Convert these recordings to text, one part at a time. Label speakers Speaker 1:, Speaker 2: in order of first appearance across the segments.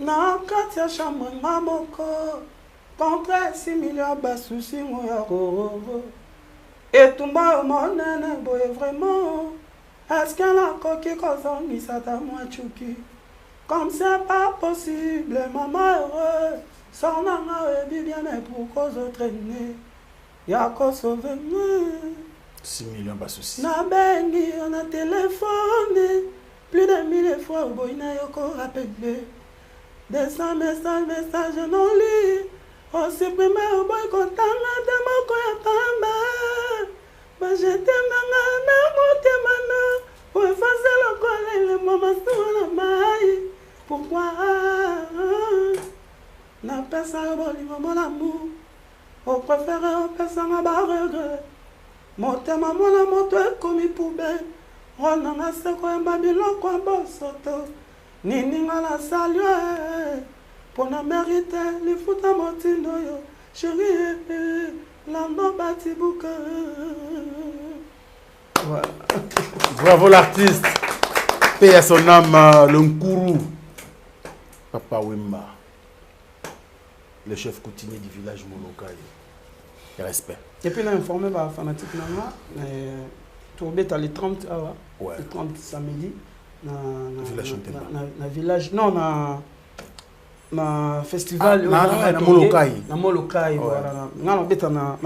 Speaker 1: Na katia chambre mamoko contre 6 millions basusi moya roro. Et tout le monde est vraiment. Est-ce qu'elle a coquille quand on ça t'a moi chuki? Comme c'est pas possible, maman heureux. Son maman est bien, mais pour cause de traîner. Y'a qu'à sauver.
Speaker 2: 6 millions pas souci.
Speaker 1: Na bengi, on a téléphoné. Plus de 1000 fois, au boy n'a yoko rappelé. 200 messages non lus. On supprimé au boy content, de mon coyatamba. Mais je t'aime dans mon pour effacer le collet, le moment sur la maille. Pourquoi n'a personne mon amour? On préfère un personne à regret. Mon thème à mon amour, toi comme poubelle. On a ce qu'on babylon qu'on bosse. Nini à la salle. Pour la mériter, les foot à mon tino. Chérie, l'ando bâti bouquet.
Speaker 2: Voilà. Bravo l'artiste. Paix à son âme, Lonkourou. Papa Wemba. Le chef coutumier du village Molokai. Respect.
Speaker 1: Et puis, on a informé les fanatiques. Tu as les 30
Speaker 2: ouais.
Speaker 1: Les 30 samedi.
Speaker 2: Dans
Speaker 1: le village. Non, na festival
Speaker 2: na Molokai.
Speaker 1: Na Molokai, voilà. Na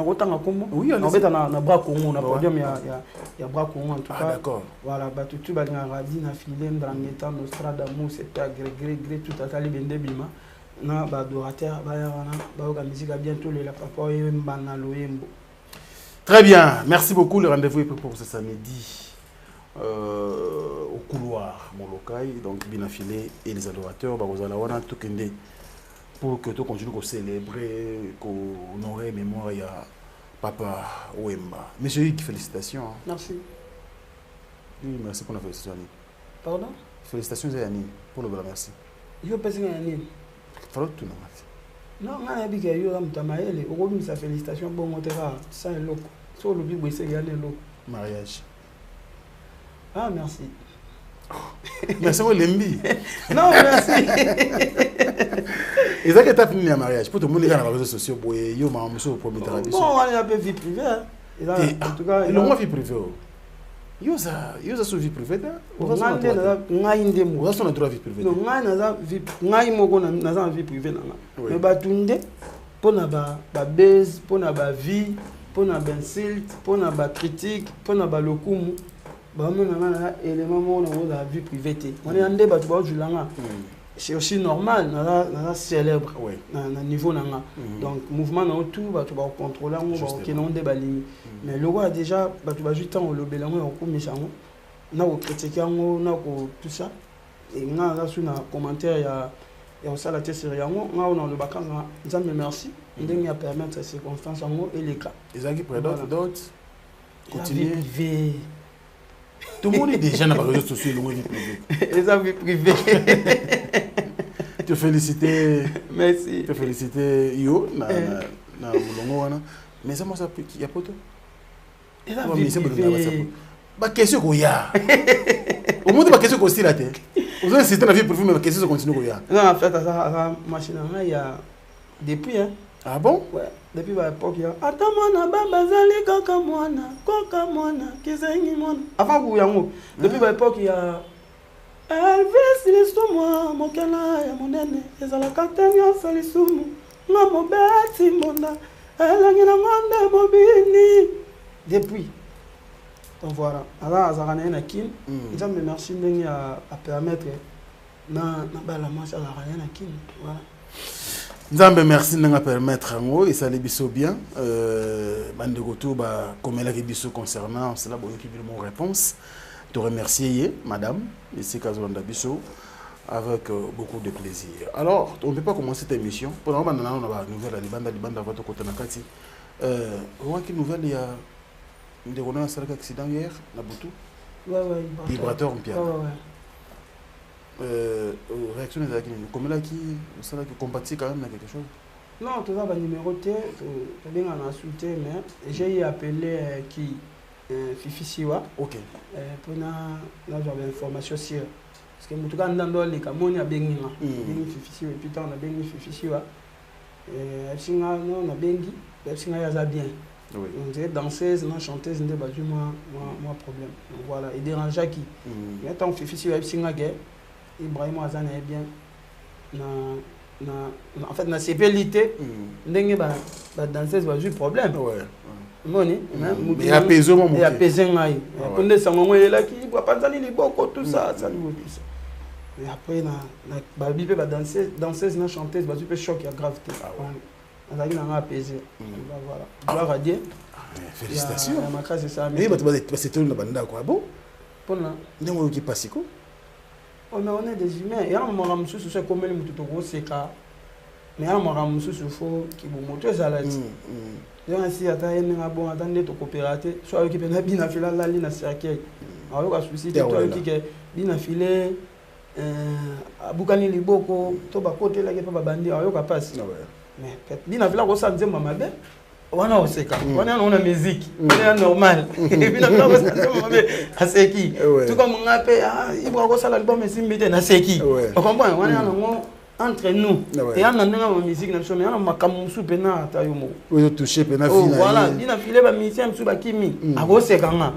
Speaker 1: kotanga kombo.
Speaker 2: Oui, on
Speaker 1: est na bras Congo, na podium ya bras Congo en tout cas.
Speaker 2: D'accord.
Speaker 1: Voilà, batutu ba na radi na filem Drangetan Nostradamus c'était agré tout à tali bende bima. Na ba adorateur ba ya wana ba oka musique bientôt le la papa Wemba na Loyembo.
Speaker 2: Très bien, merci beaucoup. Le rendez-vous est pris pour ce samedi au couloir Molokai, donc Binafilé et les adorateurs, Barozalawana, Tokende, pour que tu continues à célébrer, à honorer la mémoire de Papa Wemba. Monsieur Hugues, félicitations.
Speaker 1: Merci.
Speaker 2: Oui, merci pour la félicitation.
Speaker 1: Pardon?
Speaker 2: Félicitations, Zayani, pour le merci.
Speaker 1: Je pense que c'est
Speaker 2: Faut tout non.
Speaker 1: Non, on a dit que yo mtamaele, okobi sa félicitation bon motera, ça est loco. So le bi boise gane loco.
Speaker 2: Mariage.
Speaker 1: Ah merci.
Speaker 2: Merci pour l'embi.
Speaker 1: Non, merci.
Speaker 2: Et ça que tu as fini le mariage, pour tout le monde qui a les réseaux sociaux, yo ma monsieur au premier travail.
Speaker 1: Bon, on a un peu vie privée. En tout cas,
Speaker 2: il a vie privée. Yo ça sur vie privée là.
Speaker 1: On a ngai ndemo.
Speaker 2: On a son droit vie privée.
Speaker 1: Non, ngai na vie ngai moko na vie privée nanga. Mais batunde pona ba base, pona ba vie, pona ba insult, pona ba critique, pona ba lokumu. Ba mena na élément mo na vie privée. On est ande ba tu ba julanga. C'est aussi normal, na célèbre na niveau nanga. Donc mouvement na tout ba tu ba contrôler on ba qui non débalimi. Mais le roi déjà ba tu ba juste temps le belango on ko méchango. Na ko critiquer ngo na ko tout ça. Et nga là sur na commentaire ya au sala sur yango nga on le bakanga nzambe merci. Ndenge ya permettre ces circonstances ngo et les cas.
Speaker 2: Les amis près d'autres
Speaker 1: continuer.
Speaker 2: Tout le monde est déjà dans les réseaux sociaux, le vie privée.
Speaker 1: Les amis privés.
Speaker 2: Te féliciter.
Speaker 1: Merci.
Speaker 2: Te féliciter yo na mulongo wana. Mais ça moi ça il y a poto.
Speaker 1: Et la vie privée.
Speaker 2: Ba question ko ya. Au monde ba question ko style até. Vous avez cité la vie privée mais question ça continue ko ya.
Speaker 1: Non en fait ça machine il y a depuis hein.
Speaker 2: Ah bon?
Speaker 1: Ouais, depuis l'époque, il y a Ata mwana baba zali kaka mwana, kizengi mwana. Avant vous yango, depuis l'époque, il y a Elvis Lissoumou, mokela ya monene, ezala katenya salisumu, nga mobeti monda, elangi na ngande mobini. Depuis. Donc voilà, alors azarane na kin, ils me merci ndenge à permettre na bala marche azarane na kin, voilà.
Speaker 2: Nzambe merci de nous permettre et ça les biso bien bande retour ba comme elle a biso concernant cela bon qui mon réponse te remercier madame ici Kazolanda biso avec beaucoup de plaisir. Alors on ne peut pas commencer cette émission pour on a nouvelle les bande votre côté nakati on a une nouvelle il y a une déroulement sur l'accident hier na Boutou vibrateur en pierre réaction des acquis comme là qui ça là qui compatit quand même à quelque chose.
Speaker 1: Non, tout ça va numéroter, bien en insulté mais j'ai appelé qui Fifi Siwa.
Speaker 2: OK.
Speaker 1: Pour là j'avais information sur parce que mutuka ndando le kamoni a bengi nga bengi fifishi et puis tant na bengi fifishi wa singa non na bengi singa ya za bien oui on dirait danseuse non chanteuse ndé ba moi problème donc voilà et dérangeant qui mais tant fifishi wa singa ge Ibrahim Azana est bien en fait na CPLité ndenge ba danseuse ba problème ouais moni mais
Speaker 2: apaiser moi
Speaker 1: et apaiser ngai konde sango yela ki ba panzani liboko tout ça ça nous tout ça et après na ba bipé ba danseuse na chanteuse ba super choc ya gravité on a dit na apaiser voilà gloire à Dieu
Speaker 2: félicitations
Speaker 1: ma case c'est ça
Speaker 2: mais c'est tout na banda quoi bon
Speaker 1: pour là
Speaker 2: ndemo ki pasiko
Speaker 1: on est des humains et à un moment où c'est comme le mututo c'est cas mais à un moment où il faut qui vous moto ça là donc si ata ene nga bon attendre to coopérater soit qui peut bien filer la ligne cercle alors ka souci toi qui que bien filer abukani liboko to ba côté là qui pas bandi alors ka passe mais bien filer ko ça nzemba mabe wana oseka wana on a musique c'est normal et puis na ko ça nzemba mabe aseki tout comme ngape ibra ko ça l'album esimbite na seki on comprend wana ngo entre nous et on a une musique na so mais on a makamusu pena ta yomo
Speaker 2: oui toucher pena fina
Speaker 1: voilà dina filer ba musicien msu ba kimi akoseka nga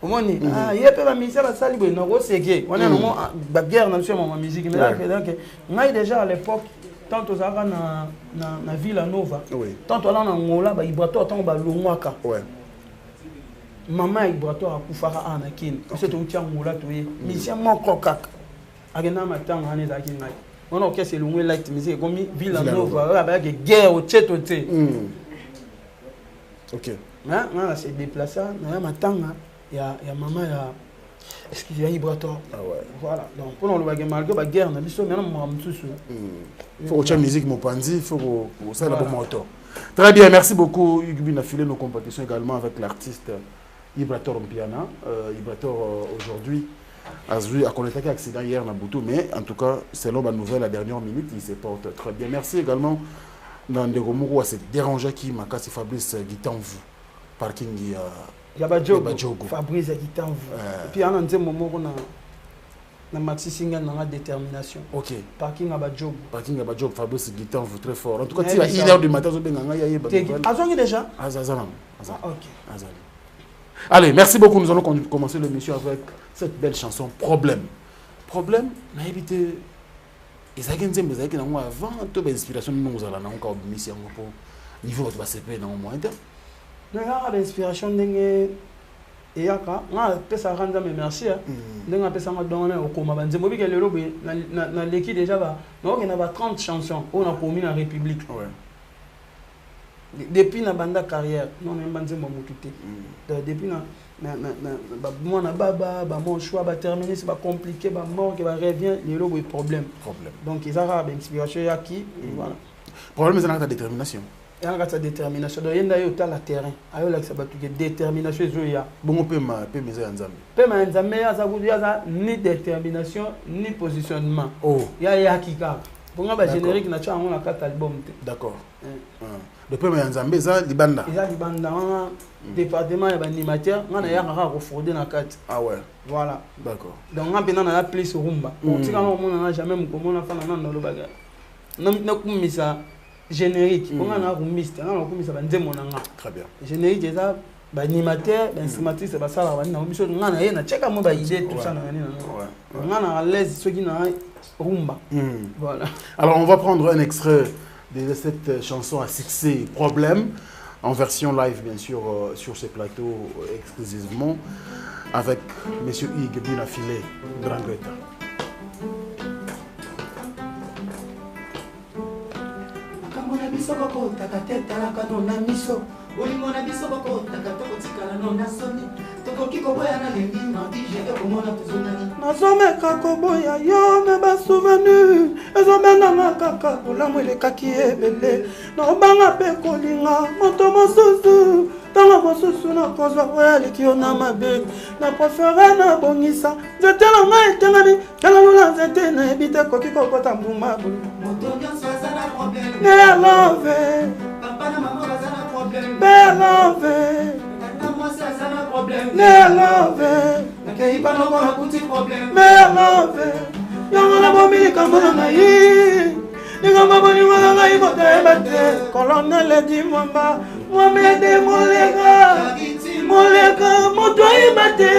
Speaker 1: omoni yepe ba musicien ba sali bo na koseke wana ngo ba guerre na so ma musique mais là que ngai déjà à l'époque tant aux ara na Villa Nova tant on a ngola ba ibrato tant ba longwaka maman ibrato akufara anakin c'est tout tia ngola to ye musicien moko kaka agena matanga ane za kinai on a c'est le light musique comme Villa Nova avec guerre au tchétoté
Speaker 2: OK
Speaker 1: hein on s'est déplacé na matanga ya maman ya est-ce qu'il y a ibrato voilà donc pour on le va malgré la guerre na biso mais na msusu
Speaker 2: faut que musique mopanzi faut ça la bon moto très bien merci beaucoup Yubi a filé nos compétitions également avec l'artiste Ibrator Mpiana Ibrator aujourd'hui a connu un accident hier dans Boutou, mais en tout cas, selon ma nouvelle, la dernière minute, il se porte très bien. Merci également dans des remous à ce dérangeant qui m'a cassé Fabrice Guitanvou, parking
Speaker 1: Yabajogo. Fabrice Guitanvou. Et puis, on a un moment où on a maxi single dans la détermination.
Speaker 2: Ok.
Speaker 1: Parking Yabajogo.
Speaker 2: Parking Yabajogo, Fabrice Guitanvou, très fort. En tout cas, il y a 1h du matin,
Speaker 1: il y a Azongi déjà
Speaker 2: Azazanam.
Speaker 1: Ok.
Speaker 2: Allez, merci beaucoup. Nous allons commencer l'émission avec cette belle chanson Problème. Problème, on a évité. Et ça, c'est que nous avant toute l'inspiration, nous allons encore mission pour niveau de CP dans le moins.
Speaker 1: Nous avons l'inspiration de Eyaka. On a fait ça rendre merci. Nous avons fait ça dans au coma. Nous avons vu que l'équipe déjà, nous avons 30 chansons. On a commis la République. Depuis la bande carrière, nous avons fait ça. Depuis moi na baba mon choix va terminer c'est pas compliqué ba mort qui va revient les logo problème donc ils ont inspiration ya qui voilà
Speaker 2: problème c'est la détermination
Speaker 1: et en sa détermination donc yenda yo ta la terrain ayo la ça ba tout détermination zo ya
Speaker 2: bon on peut mes nzambe
Speaker 1: ya za ni détermination ni positionnement ya kika pour nga ba générique na cha on la 4 album
Speaker 2: d'accord depuis mes nzambe za libanda
Speaker 1: département et animateur on a yaka ko frauder na 4
Speaker 2: ouais
Speaker 1: voilà
Speaker 2: d'accord
Speaker 1: donc on a la plus rumba on tika on a jamais mo komona fana na lo baga na kumisa générique on a rumiste on a kumisa banzemo nanga
Speaker 2: très bien
Speaker 1: générique ça ba animateur ba instrumentiste ba sala ba na biso ngana ye na cheka mo ba idée tout ça na nani na ngana à l'aise ceux qui na rumba voilà
Speaker 2: alors on va prendre un extrait de cette chanson à succès Problème en version live bien sûr sur ce plateau exclusivement avec monsieur Hugues Binafilé Grand Greta.
Speaker 1: Kamona biso bako takateta la kanona miso olimona biso bako takatoko tikala nona soni tokoki koboya na lengi na dije ekomona tuzonani nazomeka koboya yo me ba souvenir ezobenda kaka olamu elekaki ebele nobanga pe kolinga moto mosusu tanga mosusu na kozwa oyaleki yo na mabe na préféré na bongisa nzete na ngai etengani tangalola nzete nayebi te koki kokota mbuma moto nyonso aza na problème ne love papa na mama baza na problème be love ne love nakei panoko na kuti problème me love Yangona bomili kamona ngai. Ningamba bolingo na ngai motema te. Colonel di mwamba. Mohamed Molega. Molega moto yeba te.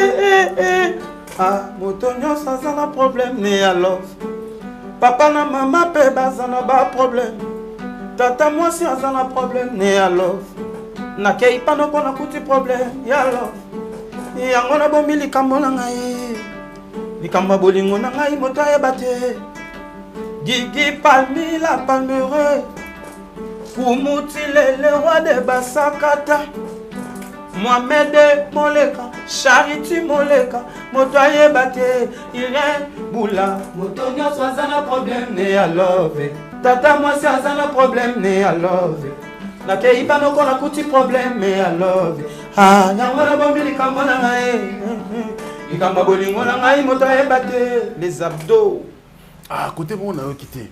Speaker 1: Ah, moto nyonso aza na problème ne ya love. Papa na mama pe baza na ba problème. Tata mwasi aza na problème ne ya love. Nakei panoko na kuti problème ya love. Yango na bomili likambo na ngai. Likambo bolingo na ngai moto yeba te. Gigi Palmi la palmeraie. Poumouti le roi de Basakata. Mohamed Moleka, Charity Moleka, Motoye Bate, Irène Boula. Motonio Swazana problème ne à love. Tata moi c'est un problème ne à love. Na kei panoko na kuti problème ne à love. Ah, yangona bombi likamona ngai. Likamba bolingo na ngai Motoye Bate, les abdos.
Speaker 2: Ah, côté bon on a quitté.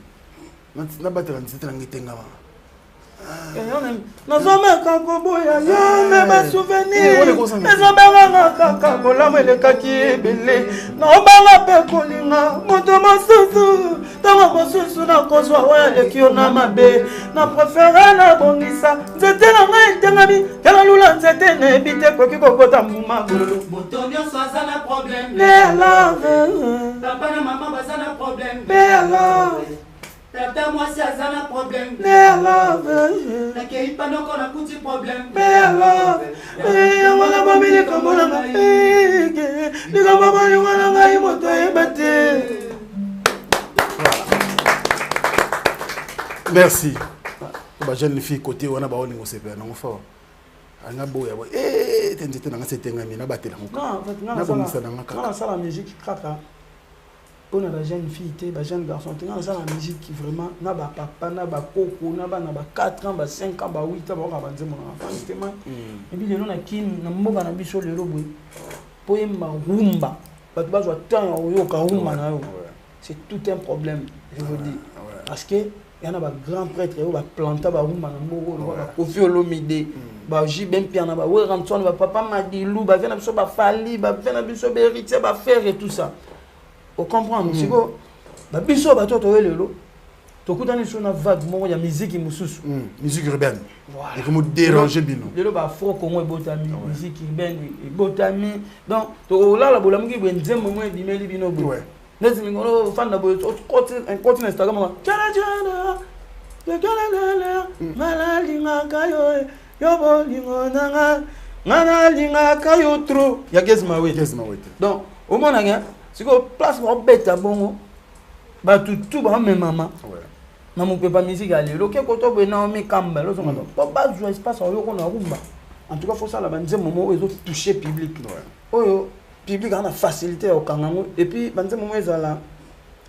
Speaker 2: Na batela nzete na ngitengama.
Speaker 1: Nous sommes un boya, mais ma souvenir. Nous sommes un kaka, kolamo le kaki belé. Non, banga pe kolinga, moto masusu. Tama masusu na kozwa wa le kiona mabe. Na préféré na bongisa. Nzete na ngai tengami, kala lula nzete ne bite koki kokota muma bololo. Moto nyonso aza na problème. Ne love. Papa na maman baza na problème. Ne love. Tata moi si aza na problème. Ne love. Nakei panoko na kuti problème. Ne love. Wala bomili kamona nga. Liga baba ni wala ngai moto ebate.
Speaker 2: Merci. Ba jeune fille côté wana ba olingo sepe na ngofa. Anga boya boy. Tenzete na ngase tengami na batela ngoko.
Speaker 1: Non, en fait, ngana sala musique kaka. Pour la jeune fille, les jeunes garçons, ils ont la musique qui vraiment n'a pas papa, n'a pas coco, n'a pas 4 ans, 5 ans, 8 ans, on va dire mon enfant. Et puis les gens qui n'ont pas de bicho le robot, pour y rumba, c'est tout un problème, je vous dis. Parce que il y en a des grands prêtres qui ont planté des rumba, Kofi Olomide, Jibem Piana, papa Madilou, Fali, Héritier, Fer et tout ça. Vous comprenez, c'est quoi? Biso bato to lelo. To kutani sur na vague mo ya musique mususu.
Speaker 2: Musique urbaine. Et comme déranger bino.
Speaker 1: Lelo ba fro ko mo botami musique urbaine et botami. Donc to la bolamuki bo nzembo mo bimeli bino bo. Nezi ngono fan na bo un côté Instagram. Jana jana. Ya jana malalinga kayo. Yo bolingo nanga. Ngana linga kayo trop. Ya gezma we. Donc au moins nga si vous place pour bête à bon, bah tout va même maman. Na mon papa musique aller. Le que koto be na mi kamba, lo zonga. Pas jouer espace en yoko na rumba. En tout cas faut ça la banze moment où ils ont touché public. Oh public a facilité au kangango et puis banze moment ils là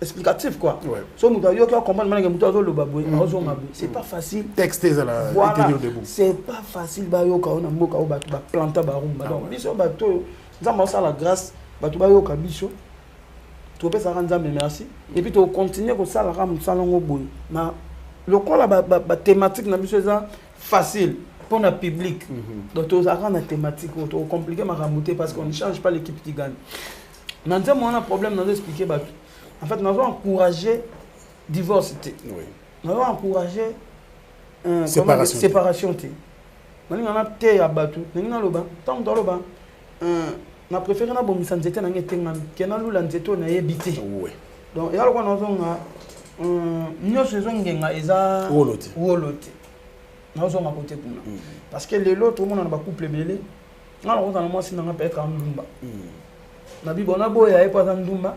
Speaker 1: explicatif quoi. So muta yo ka comprendre mana ke muta zo lo babwe, azo ngabwe. C'est pas facile.
Speaker 2: Texte ça là tenir debout.
Speaker 1: C'est pas facile ba yo ka ona mboka o ba planter ba rumba. Donc biso ba to nzamba ça la grâce ba to ba yo ka biso. Tu peux ça merci et puis tu continues comme ça la ram salon boy na le quoi la thématique na biso ça facile pour le public donc tu as une thématique tu compliqué ma ramouter parce qu'on ne change pas l'équipe qui gagne maintenant on a un problème dans expliquer en fait nous avons encouragé divorcité nous avons encouragé séparation on a té à battu on a le bas tant dans le bas na préféré na bomisa nzete na ngetengami kena lula nzeto na yebité donc ya lokwa nazonga nyoso ezongenga eza wolote nazonga côté kuna parce que lelo tout le monde na ba couple belé na lokwa na mwasi na nga peut-être ndumba na bibona boya e pas ndumba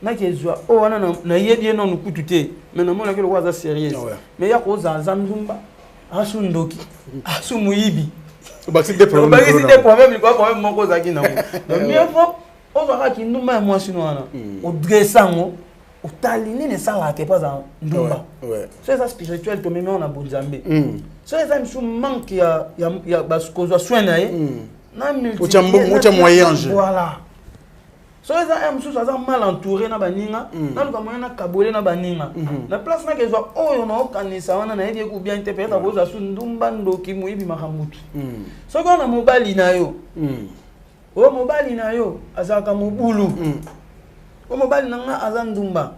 Speaker 1: na kezwa o wana na yebi non kutute mais na mona ke lokwa za sérieux mais ya ko za ndumba asu ndoki asu muibi.
Speaker 2: C'est des problèmes.
Speaker 1: Problème mon cause qui na. Donc mieux faut on va qui nous mais moi sinon là. Au dressango, au talini ne ça là que pas en ndumba. C'est ça spirituel to même on a bonzambe. C'est ça me manque ya parce que soin na na
Speaker 2: multi moyen.
Speaker 1: Voilà. So ça aime sous ça mal entouré na baninga na luka moyen na kabole na baninga na place na kezo oyo na okanisa wana na yedi ku bien interpréter ko za su ndumba ndoki muibi mahamutu so ko na mobali na yo o mobali na yo azaka mobulu o mobali na nga azandumba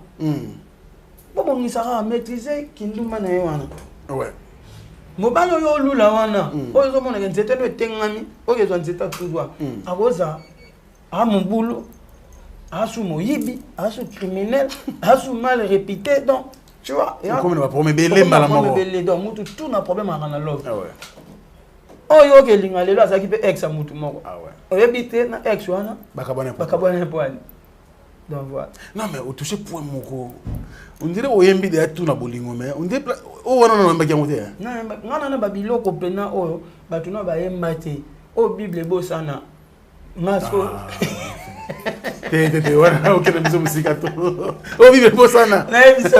Speaker 1: Bon, on sera maîtriser kinduma na wana.
Speaker 2: Ouais.
Speaker 1: Mobalo yo lula wana. Ozo mona nzete no tengami, ozo nzete tuzwa. Agoza a mon boulot. Asu moyibi, asu criminel, asu mal répété donc tu vois.
Speaker 2: Comme on va promets belé malamoko.
Speaker 1: Donc mutu tout na problème à love. Ah ouais. Oh yo ke linga lelo azaki pe ex mutu moko. Ah ouais. Oyebite na ex wana. Bakabona poil. Donc voilà.
Speaker 2: Non mais au toucher point moko. On dirait oyembi de tout na bolingo mais on dirait oh wana na mbaki ngote.
Speaker 1: Non ngana na babiloko pena oyo batuna ba yembate. O Bible bo sana. Masko.
Speaker 2: Te wana okena biso musika to. O Bible bo sana.
Speaker 1: Na biso.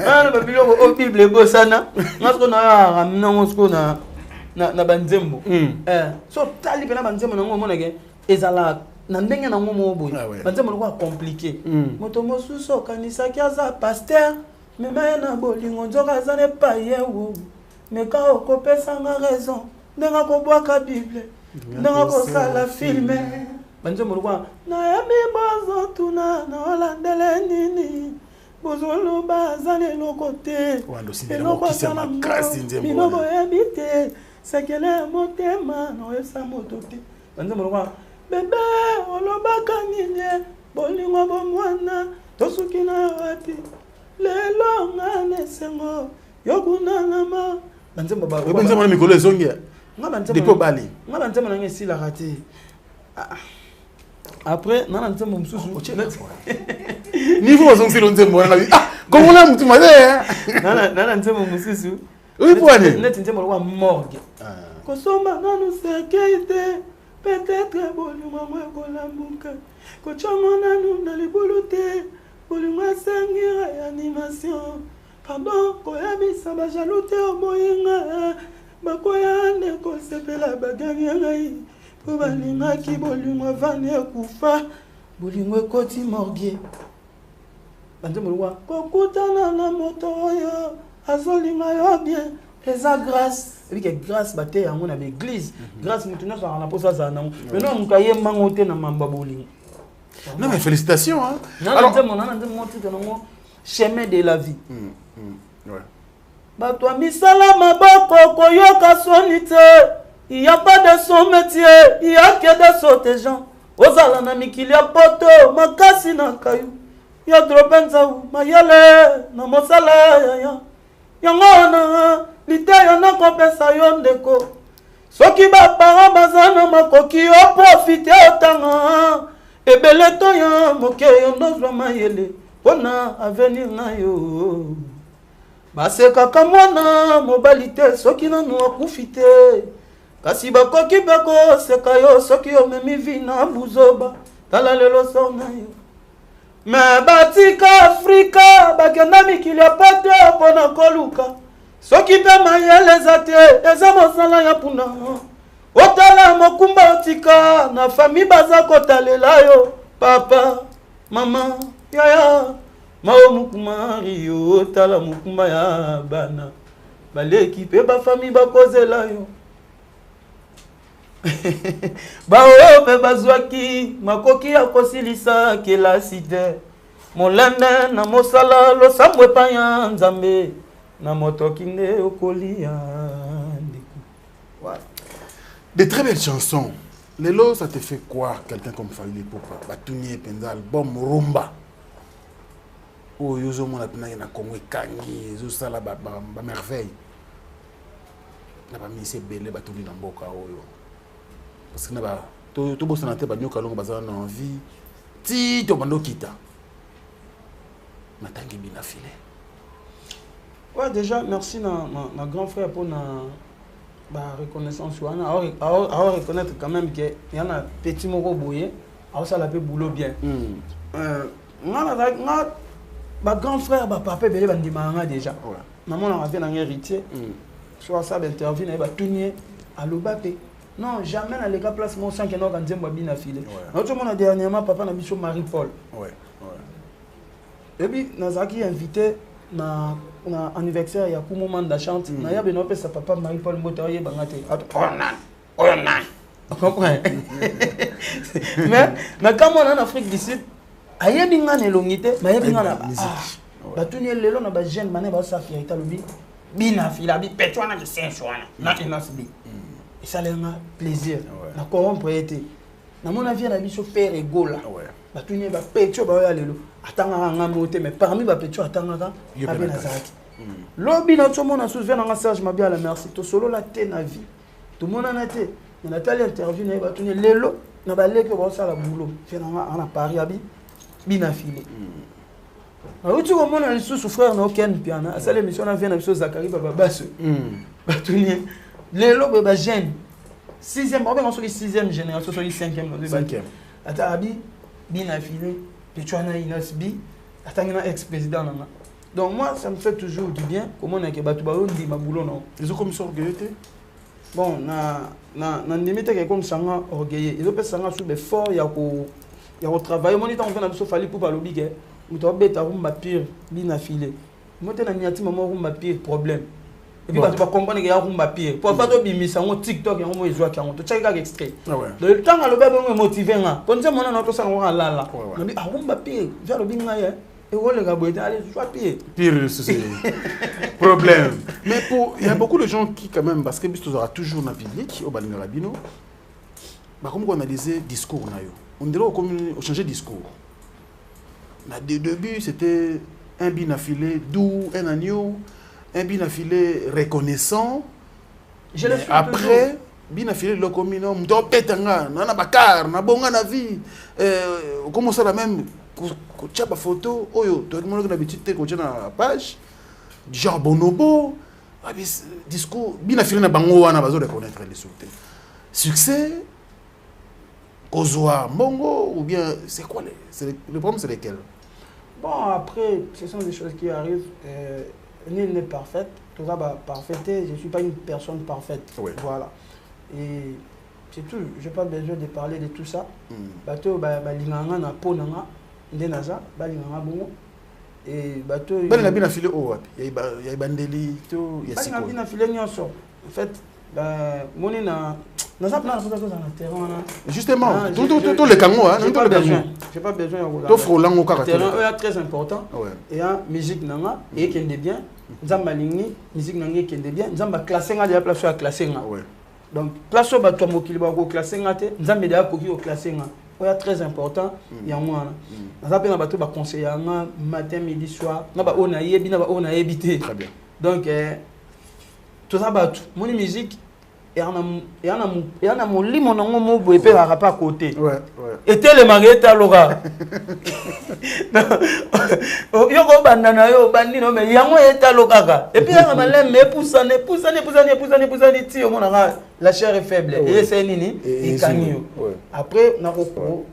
Speaker 1: Na babiloko o Bible bo sana. Masko na ramna ngosko na banzembo. So tali pena banzembo na ngomona ke ezala na ndenge na ngomo boy. Banzembo ko compliqué. Moto mosuso kanisa kiaza pasteur. Mema na bolingo nzoka zane pa yewo. Meka okopesa nga raison. Ndenga ko boaka Bible. Ndenga ko sala filme. Banzembo ko na yami bazo tuna na olandele nini. Bozolo bazane lokote.
Speaker 2: Wando sinelo kisema kasi nzembo.
Speaker 1: Binobo ebite. Sekele motema no esa motote. Banzembo ko bébé olobaka nini bolingo bomwana tosukina wapi lelo ngane sengo yokuna ma banzembo ba
Speaker 2: banzembo na mikolo ezongia depuis bali
Speaker 1: ngaba nzembo na ngesi la raté après nana nzembo msusu
Speaker 2: niveau ozongisi lo nzembo na comment la mutu made
Speaker 1: nana nzembo msusu
Speaker 2: oui poane
Speaker 1: net nzembo wa morgue kosomba nanu sekete peut-être bolima mweko la muka kochomona nuna libulute bolima sengira ya animation pardon koyabisa bajalute oboyinga bakoya ne kosepela bagangi ngai po balingaki bolima vane kufa bolingo ekoti morgue banzemolwa kokutana na moto oyo azolinga yo bien eza grâce et que grâce bate yango na l'église grâce mutuna ça na posa ça na maintenant mukaye mango te na mamba bolingo.
Speaker 2: Non mais félicitations hein.
Speaker 1: Alors nana ndemo titre nango chemin de la vie.
Speaker 2: Ouais.
Speaker 1: Bato misala maboko koyoka sonite. Il y a pas de son métier, il y a que de sauter gens. Ozala na mikili ya poto makasi na kayu. Ya dropenza u mayele na mosala ya. Yango lite yana kopesa yo ndeko soki bapara bazana makoki oprofite otanga ebele to ya moke yo ndozwa mayele mpona avenir na yo basekaka mwana mobali te soki nanu akufi te kasi bakoki mpe koseka yo soki omemi vi na buzoba tala lelo so na yo me batika afrika bakenda mikili ya pete mpona koluka soki mpe mayele eza te eza mosala ya mpuna otala mokumba otika na fami baza kotalela yo papa mama yaya mao mokumari yo otala mokumba ya bana baleki mpe bafami bakozela yo baoyo mpe bazwaki makoki ya kosilisa kelasi te molende na mosala losambo epai ya nzambe na motoki nde okolia ndeko.
Speaker 2: Voilà. Des très belles chansons. Lelo, ça te fait quoi quelqu'un comme Fally Ipupa Batounier Penza album Rumba. Oh yozo mona pena na Congo kangi zo sala ba merveille. Na ba mise belé batuli na mboka oyo. Parce que na ba to bosana te ba nyoka longo bazana na envie. Ti to bando kita. Matangi bina filé.
Speaker 1: Ouais, déjà, merci à grand frère pour la reconnaissance. À reconnaître quand même qu'il y a un petit mot bouillé, ça l'a fait boulot bien. Ma grand frère, ma papa, il a dit déjà. Maman a fait un héritier. Soit ça, intervient, il va tourner à l'Obapé. Non, jamais dans les cas place mon sang qui n'a pas bien affilé. Notre monde dernièrement, papa n'a mis sur Marie-Paul. Et puis, Nazaki invité na anniversaire ya ku moment da chante na ya beno pesa papa Marie-Paul Mbota ye bangate oyo comprends mais na comme on en Afrique du Sud ayebi nga nelongite mayebi nga na batuni lelo na ba jeune mané ba sa fierté lobi bina fila bi petwana de sensuana na inasbi et ça leur plaisir na corrompre été na mon avis na biso père égola batuni ba petio ba ya lelo atanga nga moté mais parmi ba petio atanga ka abi na zaki lobi na tsomo na sous venanga Serge Mabiala merci to solo la te na vie tout monde en a été na tali interview na batuni lelo na ba leke ba sala boulot venanga ana Paris abi bina filé tu vois mon sous frère na aucun piano ça l'émission na vient na biso Zakari baba basso batuni lelo ba jeune 6e on va sur les 6e génération sur les 5e ata abi bina filé petwana inasbi atangina ex-président nanga. Donc moi ça me fait toujours du bien comment on a que batu ba ndi mabulo non
Speaker 2: ils ont comme ça orgueilleux
Speaker 1: bon na limite que comme sanga orgueilleux ils ont pas sanga sous be fort ya ko travailler mon temps on fait na biso fali pour ba lobi ke muto beta rumba pire bina filé moté na niati maman rumba pire problème et puis batu ba comprendre que ya rumba pire pour pas to bimisa ngo TikTok ya ngo ezwa ka ngo to chaka extrait donc le temps aloba be motiver nga ponze mona na to sanga ngo lala nabi rumba pire via lobi nga ye et on les gars allez soit pire
Speaker 2: c'est problème mais pour il y a beaucoup de gens qui quand même parce que biso aura toujours na public au balinga rabino bah comme on analyser discours na yo on dirait au changer discours. Dès le début, c'était un bin affilé doux, un agneau, un bin affilé reconnaissant. Après, bin affilé le communant, m'do petanga, nana bakar, na bonga na vie. Comment ça la même chapa photo, oyo, tout le monde a l'habitude de coacher na page. Genre bonobo, discours, bin affilé na bango wana bazo reconnaître les sautés. Succès Kozwa, Mongo, ou bien c'est quoi le problème, c'est lesquels?
Speaker 1: Bon, après, ce sont des choses qui arrivent. Nul n'est parfait. Tout ça, parfaité. Je ne suis pas une personne parfaite. Oui. Voilà. Et c'est tout. Je n'ai pas besoin de parler de tout ça. Bateau, balinganga na ponanga, ndenaza, balinganga bongo. Et bateau.
Speaker 2: Balinganga bien affilé au wapi. Il y a bandeli, tout. Il y a
Speaker 1: balinganga bien affilé nyonso. En fait, moni na.
Speaker 2: Justement, tous les cangos, hein,
Speaker 1: j'ai pas besoin. J'ai pas besoin
Speaker 2: de
Speaker 1: terrain est très important. Et la musique nanga et qui est bien, nzamba lingi, musique nanga qui est bien, nzamba classer nga déjà place à classer nga. Donc place ba to mokili ba ko classer nga te, nzamba déjà ko ki classer nga. C'est très important ya mwana. Nzamba na bato ba conseiller nga matin midi soir, na ba ona yebi na ba ona yebité.
Speaker 2: Très bien.
Speaker 1: Donc tout ça bato, mon musique et y a mon limon dans mon mot et puis à pas côté. Et tel marguerite à l'aura. Yo go bandana yo bandino mais yango est à l'aura. Et puis on a mais poussane ti on a la chair est faible et c'est nini et kanyo. Après na ko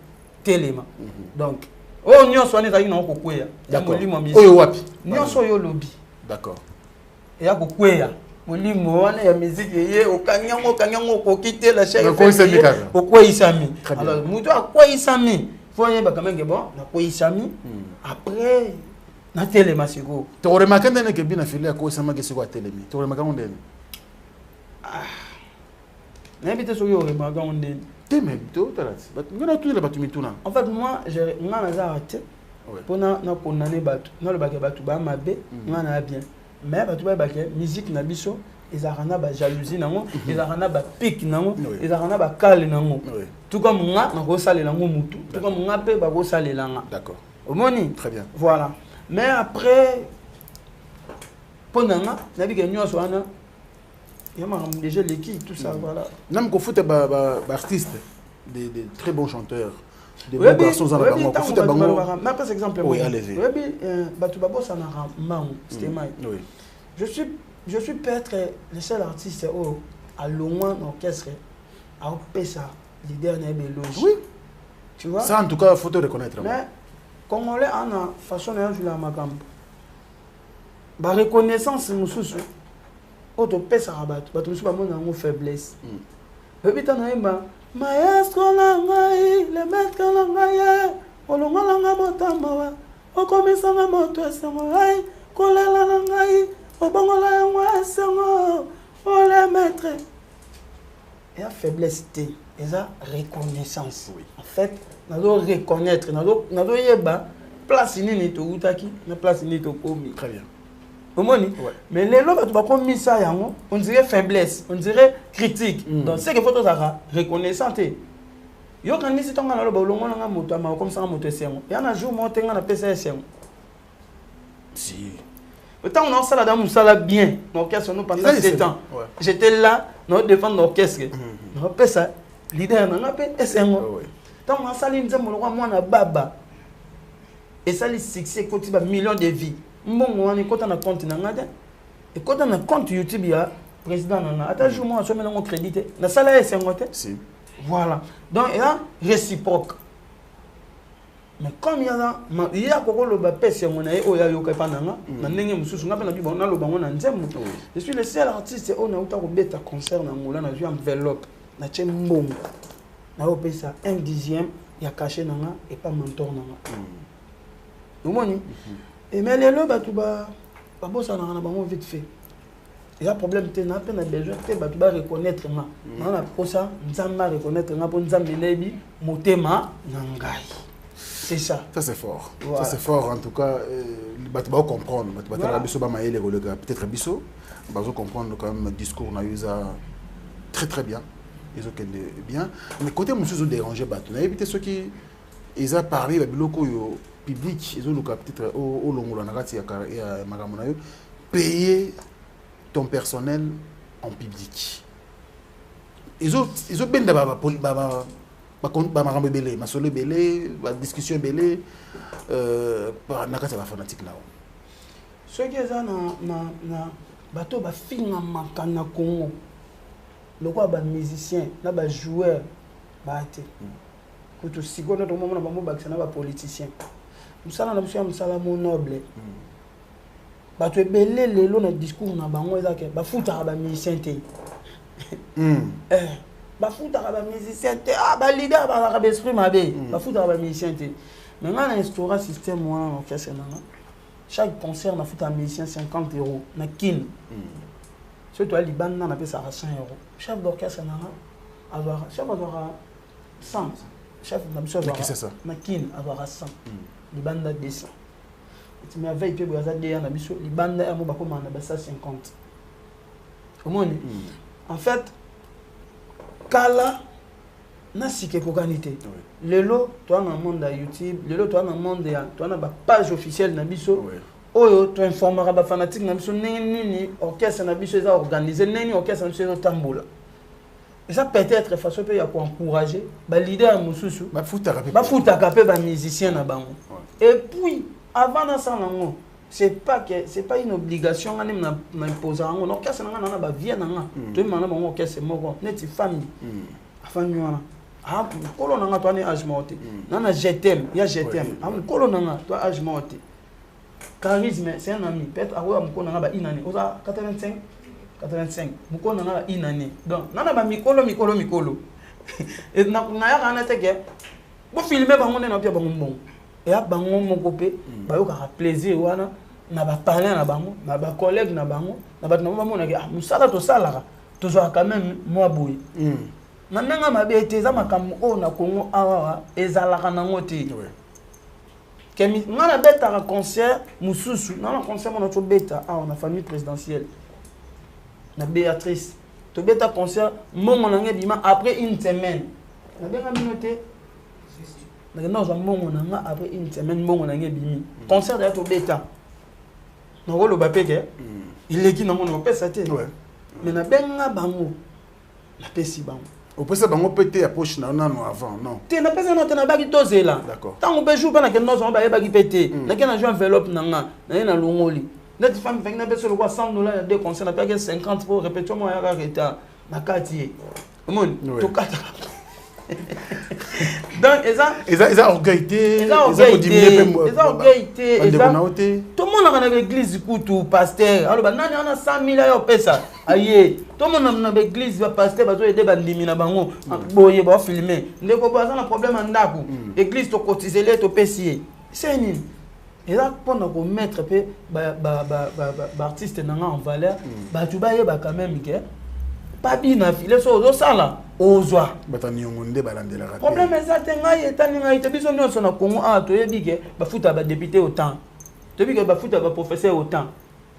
Speaker 1: telema. Donc oh nyonso ani zaki na ko kweya. Ya mon limon mi.
Speaker 2: Oyo wapi?
Speaker 1: Nyonso yo lobby.
Speaker 2: D'accord.
Speaker 1: Et ya ko kweya. Molimo wana ya musique ye okanyango ko quitter la chair au quoi isami alors muto a quoi isami faut yeba quand même que bon na quoi isami après na telema siko
Speaker 2: to remarquer ndene ke bien affilé ko isama ke siko telemi to remarquer ndene
Speaker 1: na bité so yo remarquer ndene
Speaker 2: teme to tarati but ngana tout le batu mituna
Speaker 1: en fait moi je ngana za raté pour na condamner batu na le baké batu ba mabe ngana bien mais batu ba baké musique na biso ezarana ba jalousie nango ezarana ba pique nango ezarana ba kale nango tout comme nga na ko salela ngo mutu tout comme nga pe ba ko salela nga
Speaker 2: d'accord
Speaker 1: omoni
Speaker 2: très bien
Speaker 1: voilà mais après ponanga na bi ke nyonso wana yama déjà l'équipe tout ça voilà
Speaker 2: nam ko foot ba artiste des très bons chanteurs des bons garçons en avant ko foot bango
Speaker 1: mais par exemple
Speaker 2: oui allez-y
Speaker 1: batu ba bossa na mango c'était mai
Speaker 2: oui
Speaker 1: je suis peut-être le seul artiste à loin orchestre à Pessa les derniers éloges.
Speaker 2: Oui.
Speaker 1: Tu vois?
Speaker 2: Ça en tout cas faut te reconnaître.
Speaker 1: Mais Congolais en a façon de jouer la magambo. Ba reconnaissance mususu. Auto Pessa rabat, ba tout ça mon en faiblesse. Bébé tanaïma maestro la ngai, le maître la ngai, olonga la nga motamba wa. Okomisa nga moto esango ai, kolela la ngai. Au Bangola, on les maître. Il y a faiblesse, il y a reconnaissance. Oui. En fait, nous devons reconnaître, nous devons place nini to utaki na place nini to komi.
Speaker 2: Très bien.
Speaker 1: Ouais. Mais les lois, tu vas comme ça, on dirait faiblesse, on dirait critique. Donc, c'est que faut reconnaissant. Yo quand ni si tonga na lo ba longo na moto ma comme ça moto sengo. Ya na jour mo tenga na pesa sengo.
Speaker 2: Si.
Speaker 1: Autant on a ça là dans ça bien. L'orchestre nous pendant 7 ans. J'étais là, nous défendre l'orchestre. On fait ça leader na pe sengo. Tant on a ça linzembo lo moi na baba. Et ça les succès côté ba millions de vies. Mbongo wana kota na compte na ngada et kota na compte YouTube ya président na ata jour moi asomela ngo crédité na sala ya sengote
Speaker 2: si
Speaker 1: voilà donc il y a réciproque mais comme il y a kokolo ba pese ngona e oya yoka pananga na ndenge mususu ngapa na bibo na loba ngona nzembo je suis le seul artiste on a uta ko beta concert na ngola na ju enveloppe na chembongo na opesa 1/10 ya caché nanga et pas mentor nanga omoni. Et mais les lois, tu vas ça n'a vite fait. Il y a un problème, tu as besoin, tu vas reconnaître. On a pour ça, nous allons reconnaître, nous allons reconnaître mon thème. C'est ça.
Speaker 2: Ça c'est fort. Ça c'est fort en tout cas. Tu vas comprendre. Tu vas peut-être comprendre quand même le discours. On a eu ça très très bien. Ils ont bien. Mais côté monsieur, ils ont dérangé. On a évité ceux qui ils ont parlé de public, ils ont peut-être au long de payer ton personnel en public. Ils ont bien d'abord discussion belé par nakati ba fanatique là.
Speaker 1: Ceux qui sont na bateau ba finga makana Congo. Le quoi ba musicien, na ba joueur ba té. Pour tout si notre moment na ba mo ba na ba politicien. Musala na monsieur musala mo noble. Ba to belé lelo na discours na bango ezake ba futa ba musicien té. Ba futa ba musicien té ba leader ba esprit mabe. Ba futa ba musicien té. Maintenant on instaure un système moi en orchestre na. Chaque concert na futa musicien 50 € na kin. Surtout à Liban na paie ça à 100 €. Chef d'orchestre na avoir chef avoir 100. Chef d'orchestre na kin avoir 100. Libanda 200. Tu m'as veillé pour ça derrière na biso libanda ya mo ba koma na ba 50. Comment en fait kala na sike kokanité. Lelo toi na monde à YouTube, lelo toi na monde ya toi na ba page officielle na biso. Oyo to informera ba fanatique na biso nini orchestre na biso eza organisé nini orchestre na biso tambola. Et ça peut-être façon peut y avoir encourager ba leader mususu ba futa kapé ba musicien na bango. Et puis avant dans ça nango c'est pas une obligation on na imposer on orchestre na ba vie na to mana bango orchestre moko net famille afanye wana ah kolo na to ani âge morte na jetem ya jetem am kolo na to âge morte charisme c'est un ami peut-être awa mko na ba inani oza 85 mko na ba inani donc nana ba mikolo et na ya kana teke bo filmer bango na pia bango mbongo et a bango moko pe ba yo ka plaisir wana na ba parler na bango na ba collègue na bango na ba na mona ke musala to salaka to zo quand même moi boy na nanga mabete za makambo o na Congo awa ezalaka nango te kemi ngana beta un concert mususu na concert mona to beta na famille présidentielle na Béatrice to beta concert mongo na ngebima après une semaine na benga minoté na nzo mongo na après une semaine mongo na ngebimi concert ya to beta na rolo bapeke il est qui na mongo pesa te mais na benga bango na pesi bango
Speaker 2: au pesa bango pété à poche na non avant non
Speaker 1: te na pesa na baki tozela
Speaker 2: d'accord
Speaker 1: tant on peut jouer pendant que nous on ba baki pété na kena jouer enveloppe na na longoli net femme vient na beso le quoi 100 $ de concert na paya 50 pour répéter moi ya retard na quartier mon to kata donc
Speaker 2: eza orgueillité
Speaker 1: eza tout le monde na l'église kutu pasteur alors ba nani ana 100 000 yo pesa aye tout le monde na l'église ba pasteur bazo aider bandimi na bango boye ba filmer ndeko ba na problème ndako église to cotiser les to pesier c'est nini et là pendant qu'on mettre pe ba artiste na en valeur ba tu ba yeba quand même que pas bien filer so ça là ozwa
Speaker 2: batani ngonde balandela rapide
Speaker 1: problème exact ngai etani ngai te biso nyonso na Congo to yebike ba futa ba député autant to yebike ba futa ba professeur autant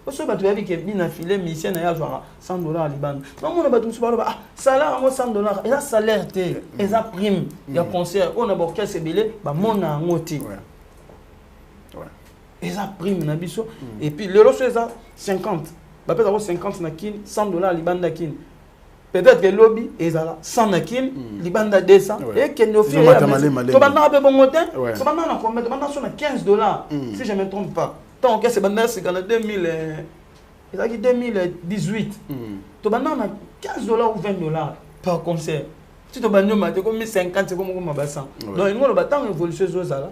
Speaker 1: oso ba to yebike bien filer mission na ya joara $100 Liban non mon ba tout so ba salaire mo $100 et ça salaire te et ça prime ya concert on a ba orchestre belé ba mona ngoti et ça prime na biso et puis le loso ça 50 ba peut avoir 50 na kin $100 Liban na kin peut-être que lobby et ça 100 na kin Liban na 200 et que nos filles to ba na be bon hotel to ba na combien to ba na so na $15 si je me trompe pas tant que c'est banda c'est en 2000 et ça qui 2018 to ba na $15 ou $20 par concert si to ba nyoma te comme 50 c'est comme ma bassin donc nous on ba tant évolution ça là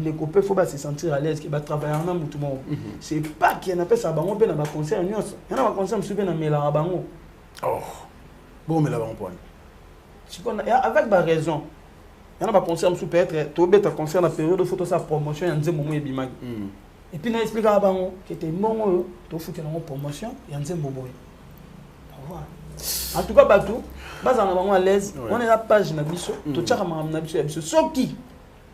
Speaker 1: les copains faut pas se sentir à l'aise qui va travailler en amont tout le monde c'est pas qu'il y a pas ça bango pe na ba concert nyos y en a ba concert monsieur na mela bango
Speaker 2: oh bon mela bango point
Speaker 1: si qu'on avec ba raison y en a ba concert monsieur peut être to beta concert na période de photo sa promotion ya nzembo mo ebimaki et puis na expliquer à bango que te mongo to foutre na promotion ya nzembo boy voilà en tout cas batou baza na bango à l'aise on est la page na biso to tchaka na biso soki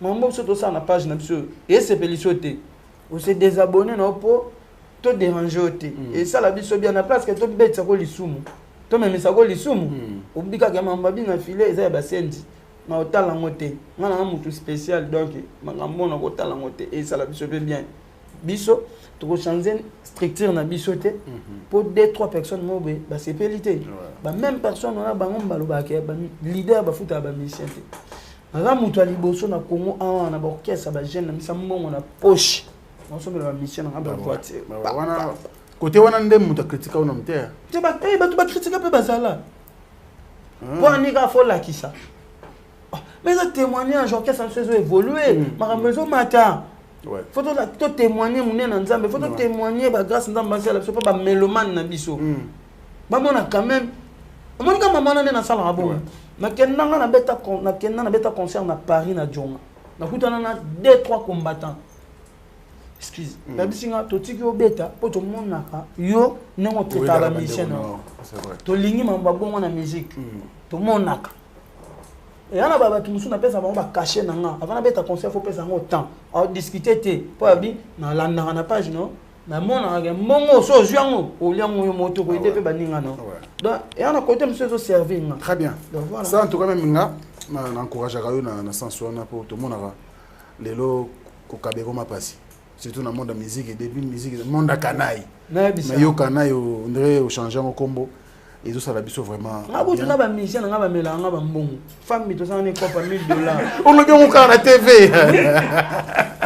Speaker 1: mambo so to ça na page na biso et c'est pélisoté on se désabonner na po to déranger et ça la biso bien na place que to betsa ko lisumu to même ça ko lisumu obika ka mamba bi na filer eza ba sendi na otala ngote ngana mutu spécial donc makambo na ko tala ngote et ça la biso bien biso to ko changer structure na biso te pour 2-3 personnes mo ba c'est pélité ba même personne on a bango mbaloba ke ba leader ba futa ba mission te ala mutu aliboso na Congo na ba orchestre ba jeune na misa mbongo na poche on sombe la mission na ba voiture
Speaker 2: wana côté wana nde mutu critique ona mtea
Speaker 1: te ba tu ba critiquer pe bazala pour nika fo la kisa mais ça témoignage orchestre ça évoluer ma maison matin ouais faut to témoigner mon na nzambe faut to témoigner ba grâce nzambe ça la so pas ba mélomane na biso ba mona quand même mon ka maman na sala rabo na kenanga na beta concert na Paris na Djonga na kutana na 2-3 combattants excuse la bisinga to tiki obeta po to monaka yo nengo traiter la mission c'est vrai to lingi mamba bongo na musique to monaka et ana baba tumusu na pesa ba cacher nanga avant na beta concert faut pesa ngo temps à discuter te po abi na landa na page non na mona ga mongo so juango o liango yo moto ko ite pe baninga non donc et ana côté monsieur so servir
Speaker 2: très bien donc voilà ça en tout cas même nga na encourage ka yo na sens wana pour tout monde lelo ko kabeko mapasi surtout dans le monde de la musique et début de musique le monde de Kanaï mais yo Kanaï on dirait au changer en combo et tout ça la biso vraiment
Speaker 1: ah bon tu n'as pas mission nga ba mela nga ba mbongo femme to ça ne copa $1000
Speaker 2: on le bien on na TV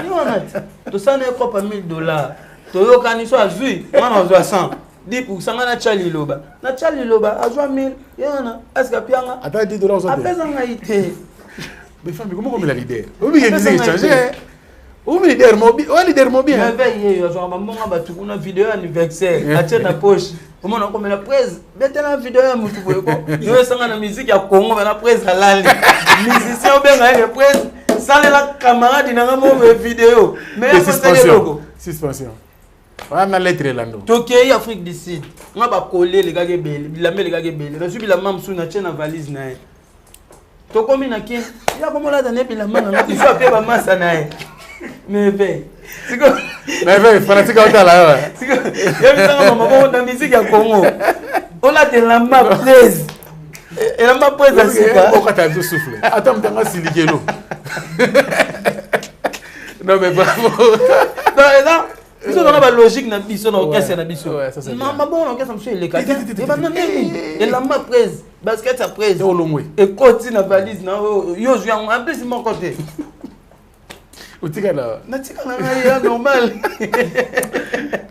Speaker 1: ni on to ça ne copa $1000 to kani so azui mwana ozwa 100 10% na chali loba azwa 1000 yana aska pianga
Speaker 2: ata $10 on
Speaker 1: apesa ngaite
Speaker 2: mais femme comment comme la leader on bien musique changer ou leader mobile
Speaker 1: mais veille yo azwa mbonga batu kuna video anniversaire acha na poche comment on comme la presse bete la video ya mutu boyeko yo sanga na musique ya Congo na presse alali musicien obenga ya presse sale la camarade na ngamo vidéo mais
Speaker 2: suspension on a lettre lando
Speaker 1: toke Afrique du Sud nga ba coller les gars gebele bilambe les gars gebele na subi la mamsu na tena valise na ye to komi na kin ya komo la dane bilamba na biso ape ba masa na ye mais veille siko
Speaker 2: mais veille fanatique au tala
Speaker 1: siko ya bisanga mama ko na musique ya Congo on la de la map 13 et la map 13 asika
Speaker 2: on kata tout souffler attends m'tanga silikelo non mais bravo
Speaker 1: non biso na ba logique na biso na orchestre na biso mama bon orchestre monsieur il est cadre et ba nani et la map 13 basket à 13 et côté na valise na yo jouer en plus mon côté
Speaker 2: utika na
Speaker 1: ya normal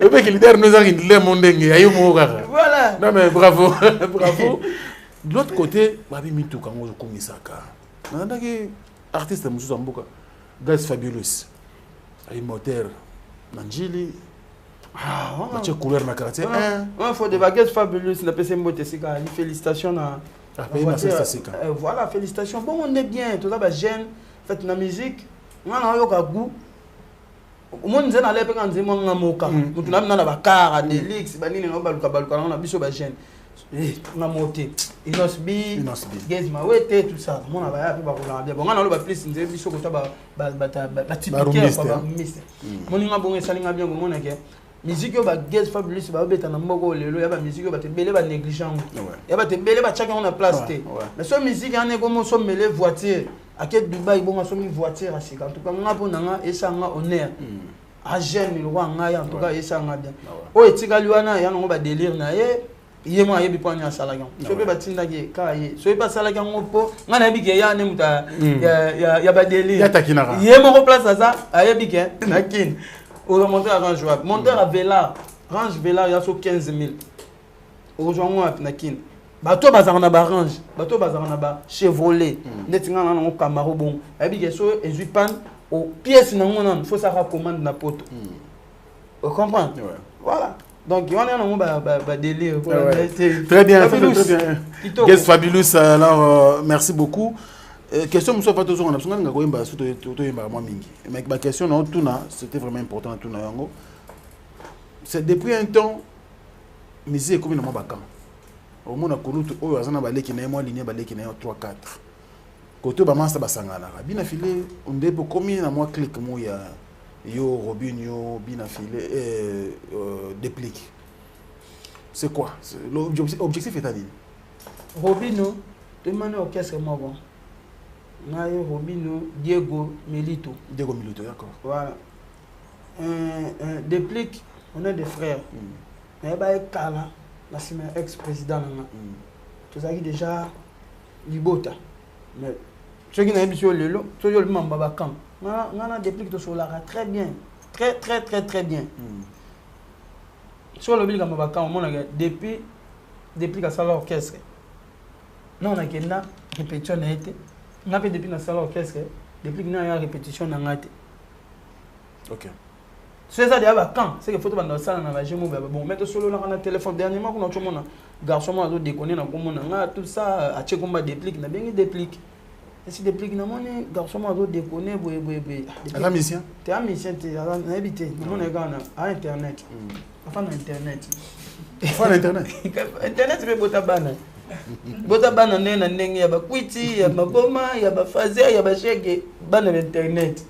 Speaker 2: le mec leader nous a le monde ayo mo kaka
Speaker 1: voilà
Speaker 2: non mais bravo bravo de l'autre côté babi mitu kango komisaka nandaki artiste mususu mboka Gaz Fabulous ay moteur Nanjili match couleur na quartier
Speaker 1: il faut des Gaz Fabulous na PC mbote sika félicitations na voilà félicitations bon on est bien tout ça ba jeune fait na musique ngana yo ka goût mon nzena lepe kan nzemo ngamoka mutu na ba kara delix banini no baluka na biso ba jeune na moté inosbi gezma wete tout ça mona ba ya pe ba kola bien bon ngana lo ba plus nze biso ko ta ba typique ba mister moninga bonge salinga bien ko mona ke musique ba gez fabulous ba beta na mboko lelo ya ba musique ba te belé ba négligent ya ba te belé ba chacun on a place té mais so musique ane ko mo so mêler voiture à quel Dubaï bon so mi voiture asika en tout cas nga po nanga esanga honneur a jeune le roi nga en tout cas esanga bien o etika liwana ya ngo ba délire na ye moi yebi po nya salagan so pe batinda ke kaye so pe salagan ngopo ngana yebi ke ya ne muta ya ba délire
Speaker 2: ya takinara
Speaker 1: ye mo place ça ayebi ke nakin au monteur range wap monteur à Vela range Vela ya so 15000 au joint nakin bato bazana ba range bato bazana ba Chevrolet netinga na ngo Camaro bon ayebi ke so ezui pan au pièce na ngona faut ça recommande na poto vous comprenez voilà. Donc, il y a un délire.
Speaker 2: Très bien, très bien. Guest Fabulous, alors, merci beaucoup. Question, monsieur Fatou, on a besoin de mais ma question, c'était vraiment important. C'est depuis un temps, musique est comme une mabacan. Au moins, on a connu balé qui n'est moins ligne, balé qui n'est 3-4. Côté Obama, ça va s'engager. Bien affilé, on dépôt combien à moi clic, moi, il y a. Yo Robinho bien affilé déplique. C'est quoi? L'objectif est à dire.
Speaker 1: Robinho demande orchestre moi bon. Nayo Robinho Diego Milito.
Speaker 2: Diego Milito, d'accord.
Speaker 1: Voilà. Déplique, on est des frères. Mais bah Kala, la semaine ex-président là. Tout ça qui déjà Libota. Mais ceux qui n'ont pas vu le lot, ceux qui ont pas vu on a dépliqué de Solara très bien, très bien. Sur le bilan de Mabaka, on a depuis la salle orchestre. Non, on a une répétition a été. On a fait depuis la salle orchestre, depuis qu'il y a une répétition a été.
Speaker 2: Ok.
Speaker 1: C'est ça déjà quand c'est que photo dans la salle on a jamais bon mettre solo là on a téléphone dernièrement qu'on a tout monde garçon moi déconner dans comment on a tout ça à checker combat déplique na bien déplique. Et si déplique na mon garçon moi déconner
Speaker 2: la mission
Speaker 1: tu es mission tu as habité mon gars à internet enfin internet internet c'est bota bana nena ndenge ya bakwiti ya maboma ya bafazia ya bashege bana internet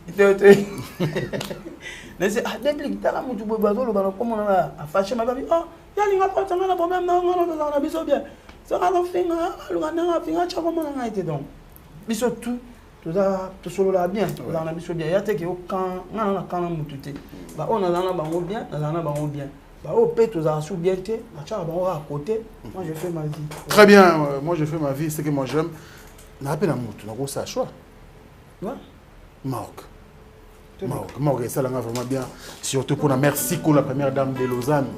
Speaker 1: mais c'est déplique tala mutu bobazo lo bana comment on a fâché ma babi oh ya linga porta ngana problème na ngana na biso bien ça va finga lugana finga cha comment on a été donc biso tout ça tout solo là bien dans la biso bien ya te ke quand ngana kana mutu te ba on a na bango bien na na bango bien bah au pet tout ça sous bien te na cha bango à côté moi je fais ma vie.
Speaker 2: Très bien, moi je fais ma vie, c'est que moi j'aime na appel à mutu na ko ça choix
Speaker 1: ouais
Speaker 2: Morgue, ça l'a vraiment bien. Surtout pour la mère Siko, la première dame de Lausanne.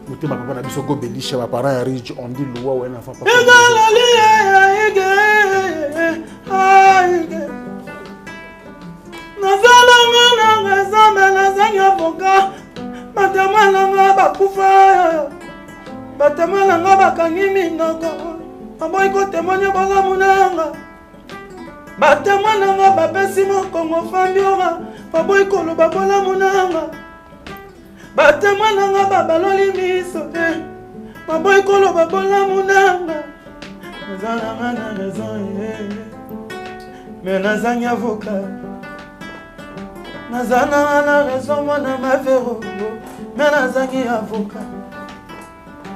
Speaker 2: Nous sommes papa na biso go belisha ba parents à Ridge, on dit loi ou un enfant pas.
Speaker 1: Batamana bapesi mokongo fambiora baboy kolo babola monanga batamana babaloli miso baboy kolo babola monanga nazana na raison mais nazangi avocat nazana na raison mona mavero mais nazangi avocat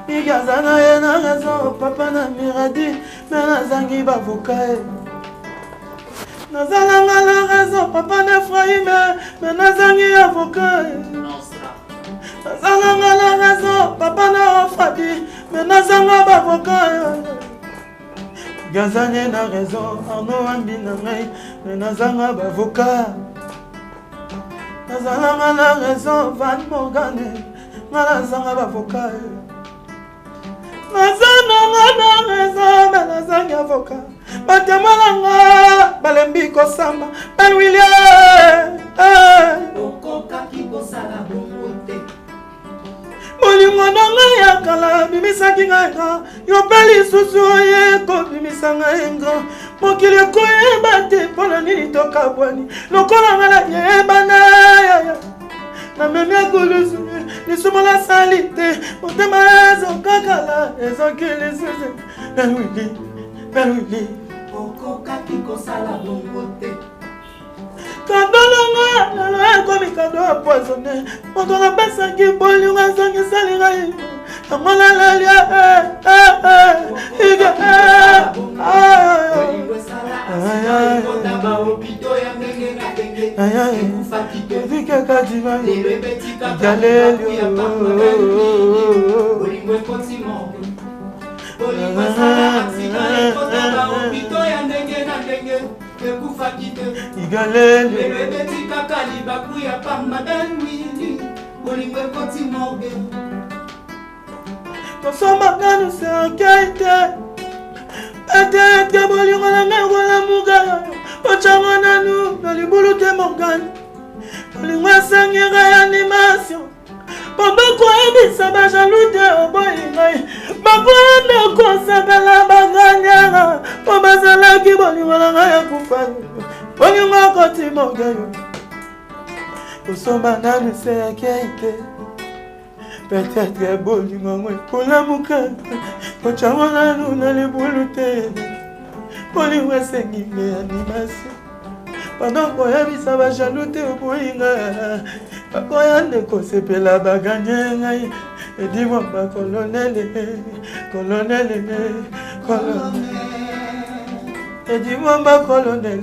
Speaker 1: igazana ye na raison papa na miradi mais nazangi avocat Nazalanga la raison, papa n'Ephraïm, mais nazangi avocat. Nazalanga la raison, papa n'Afadi, mais nazanga avocat. Gazane na raison, Arnaud Ambinamay, mais nazanga avocat. Nazalanga la raison, Van Morgane, mais nazanga avocat. Nazalanga la raison, mais nazanga avocat. Batamalanga balembi kosamba Ben William
Speaker 3: okoka kibosala bongote
Speaker 1: Molingo nanga ya kala bimisaki nga yo peli susu ye ko bimisanga enga mokili ko yeba te pona nini toka bwani lokola ngala yeba na ya na meme kulusu ni sumo la salite motema ezo kakala ezo kilisuze Belwili
Speaker 3: okoka kikosala bongo te
Speaker 1: kadolonga na komi kado poisonné moto na pesa ki bolinga zongi salinga amala lalia iga Tosomaka nous s'inquiète. Peut-être que bolingo na ngai wala muga. Ochanga na nous na libulu te mongani. Bolingo sangera animation. Pendant qu'on ebisa ba jaloux te oboyingai. Bakwenda kosabela baganyara. Po bazala ki bolingo na ngai akufa. Bolingo koti mongani. Tosomaka nous s'inquiète. Peut-être que bolingo pour la muka ochamona nuna le bulute bolingo sengi me animation pendant qu'on yebisa ba jaloute oboyinga bakoyande kosepela baganye ngai edimo ba colonel edimo ba colonel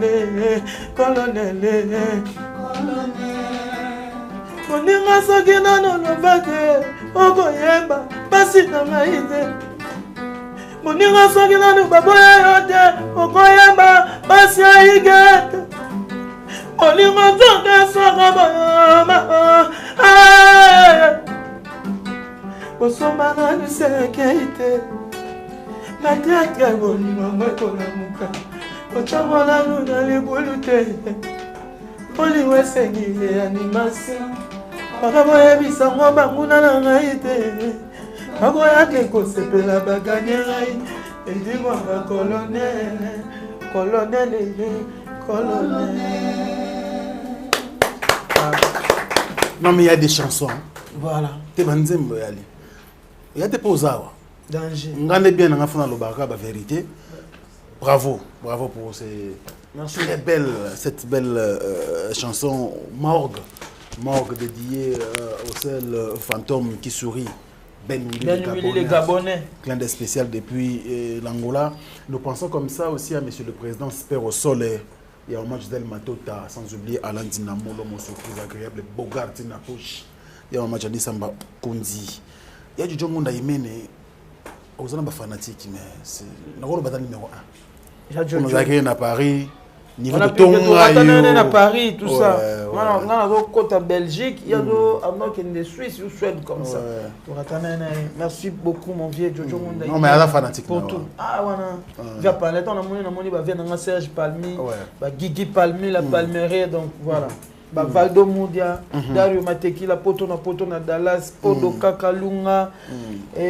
Speaker 1: Moninga soki nano novate okoyeba basi na ngai te Moninga soki nano baboya yo te okoyeba basi aige te Moninga zonde soka boyoma Bosomba nanu sekei te Natiaka bolingo mwekola muka Ochango nanu na libulu te Bolingo esengi animation Bakabo yebisa ngo banguna na ngai te Bakoya te kosepela baganye ngai Edimo ba colonel
Speaker 2: Non mais il y a des chansons.
Speaker 1: Voilà.
Speaker 2: Te banzembo yali. Il y a des posawa.
Speaker 1: Danger.
Speaker 2: Ngane bien nga fona lobaka ba vérité. Bravo pour cette belle chanson Morgue dédiée au seul fantôme qui sourit. Ben Willy
Speaker 1: les Gabonais.
Speaker 2: Clin d'œil spécial depuis l'Angola. Nous pensons comme ça aussi à Monsieur le Président Spero Soler. Il y a un match d'El Matota, sans oublier Alain Dinamo, l'homme surprise agréable, Bogart Napoche. Il y a un match d'Anisamba Kundi. Il y a du John Monda Imene. Vous êtes fanatique, mais c'est le numéro 1. On a gagné à Paris.
Speaker 1: On a pu gagner à Paris, tout ça. On a côté Belgique, il y a des Suisses ou Suède comme ça. Merci beaucoup, mon vieux Jojo Monda.
Speaker 2: Non, mais elle est fanatique.
Speaker 1: Pour tout. Ah, voilà. Via Palette, on a monnaie, Serge Palmi, Guigui Palmi, la Palmeraie, donc voilà. Valdo Moudia, Dario Mateki, la poto na Dallas, Podo Kakalunga,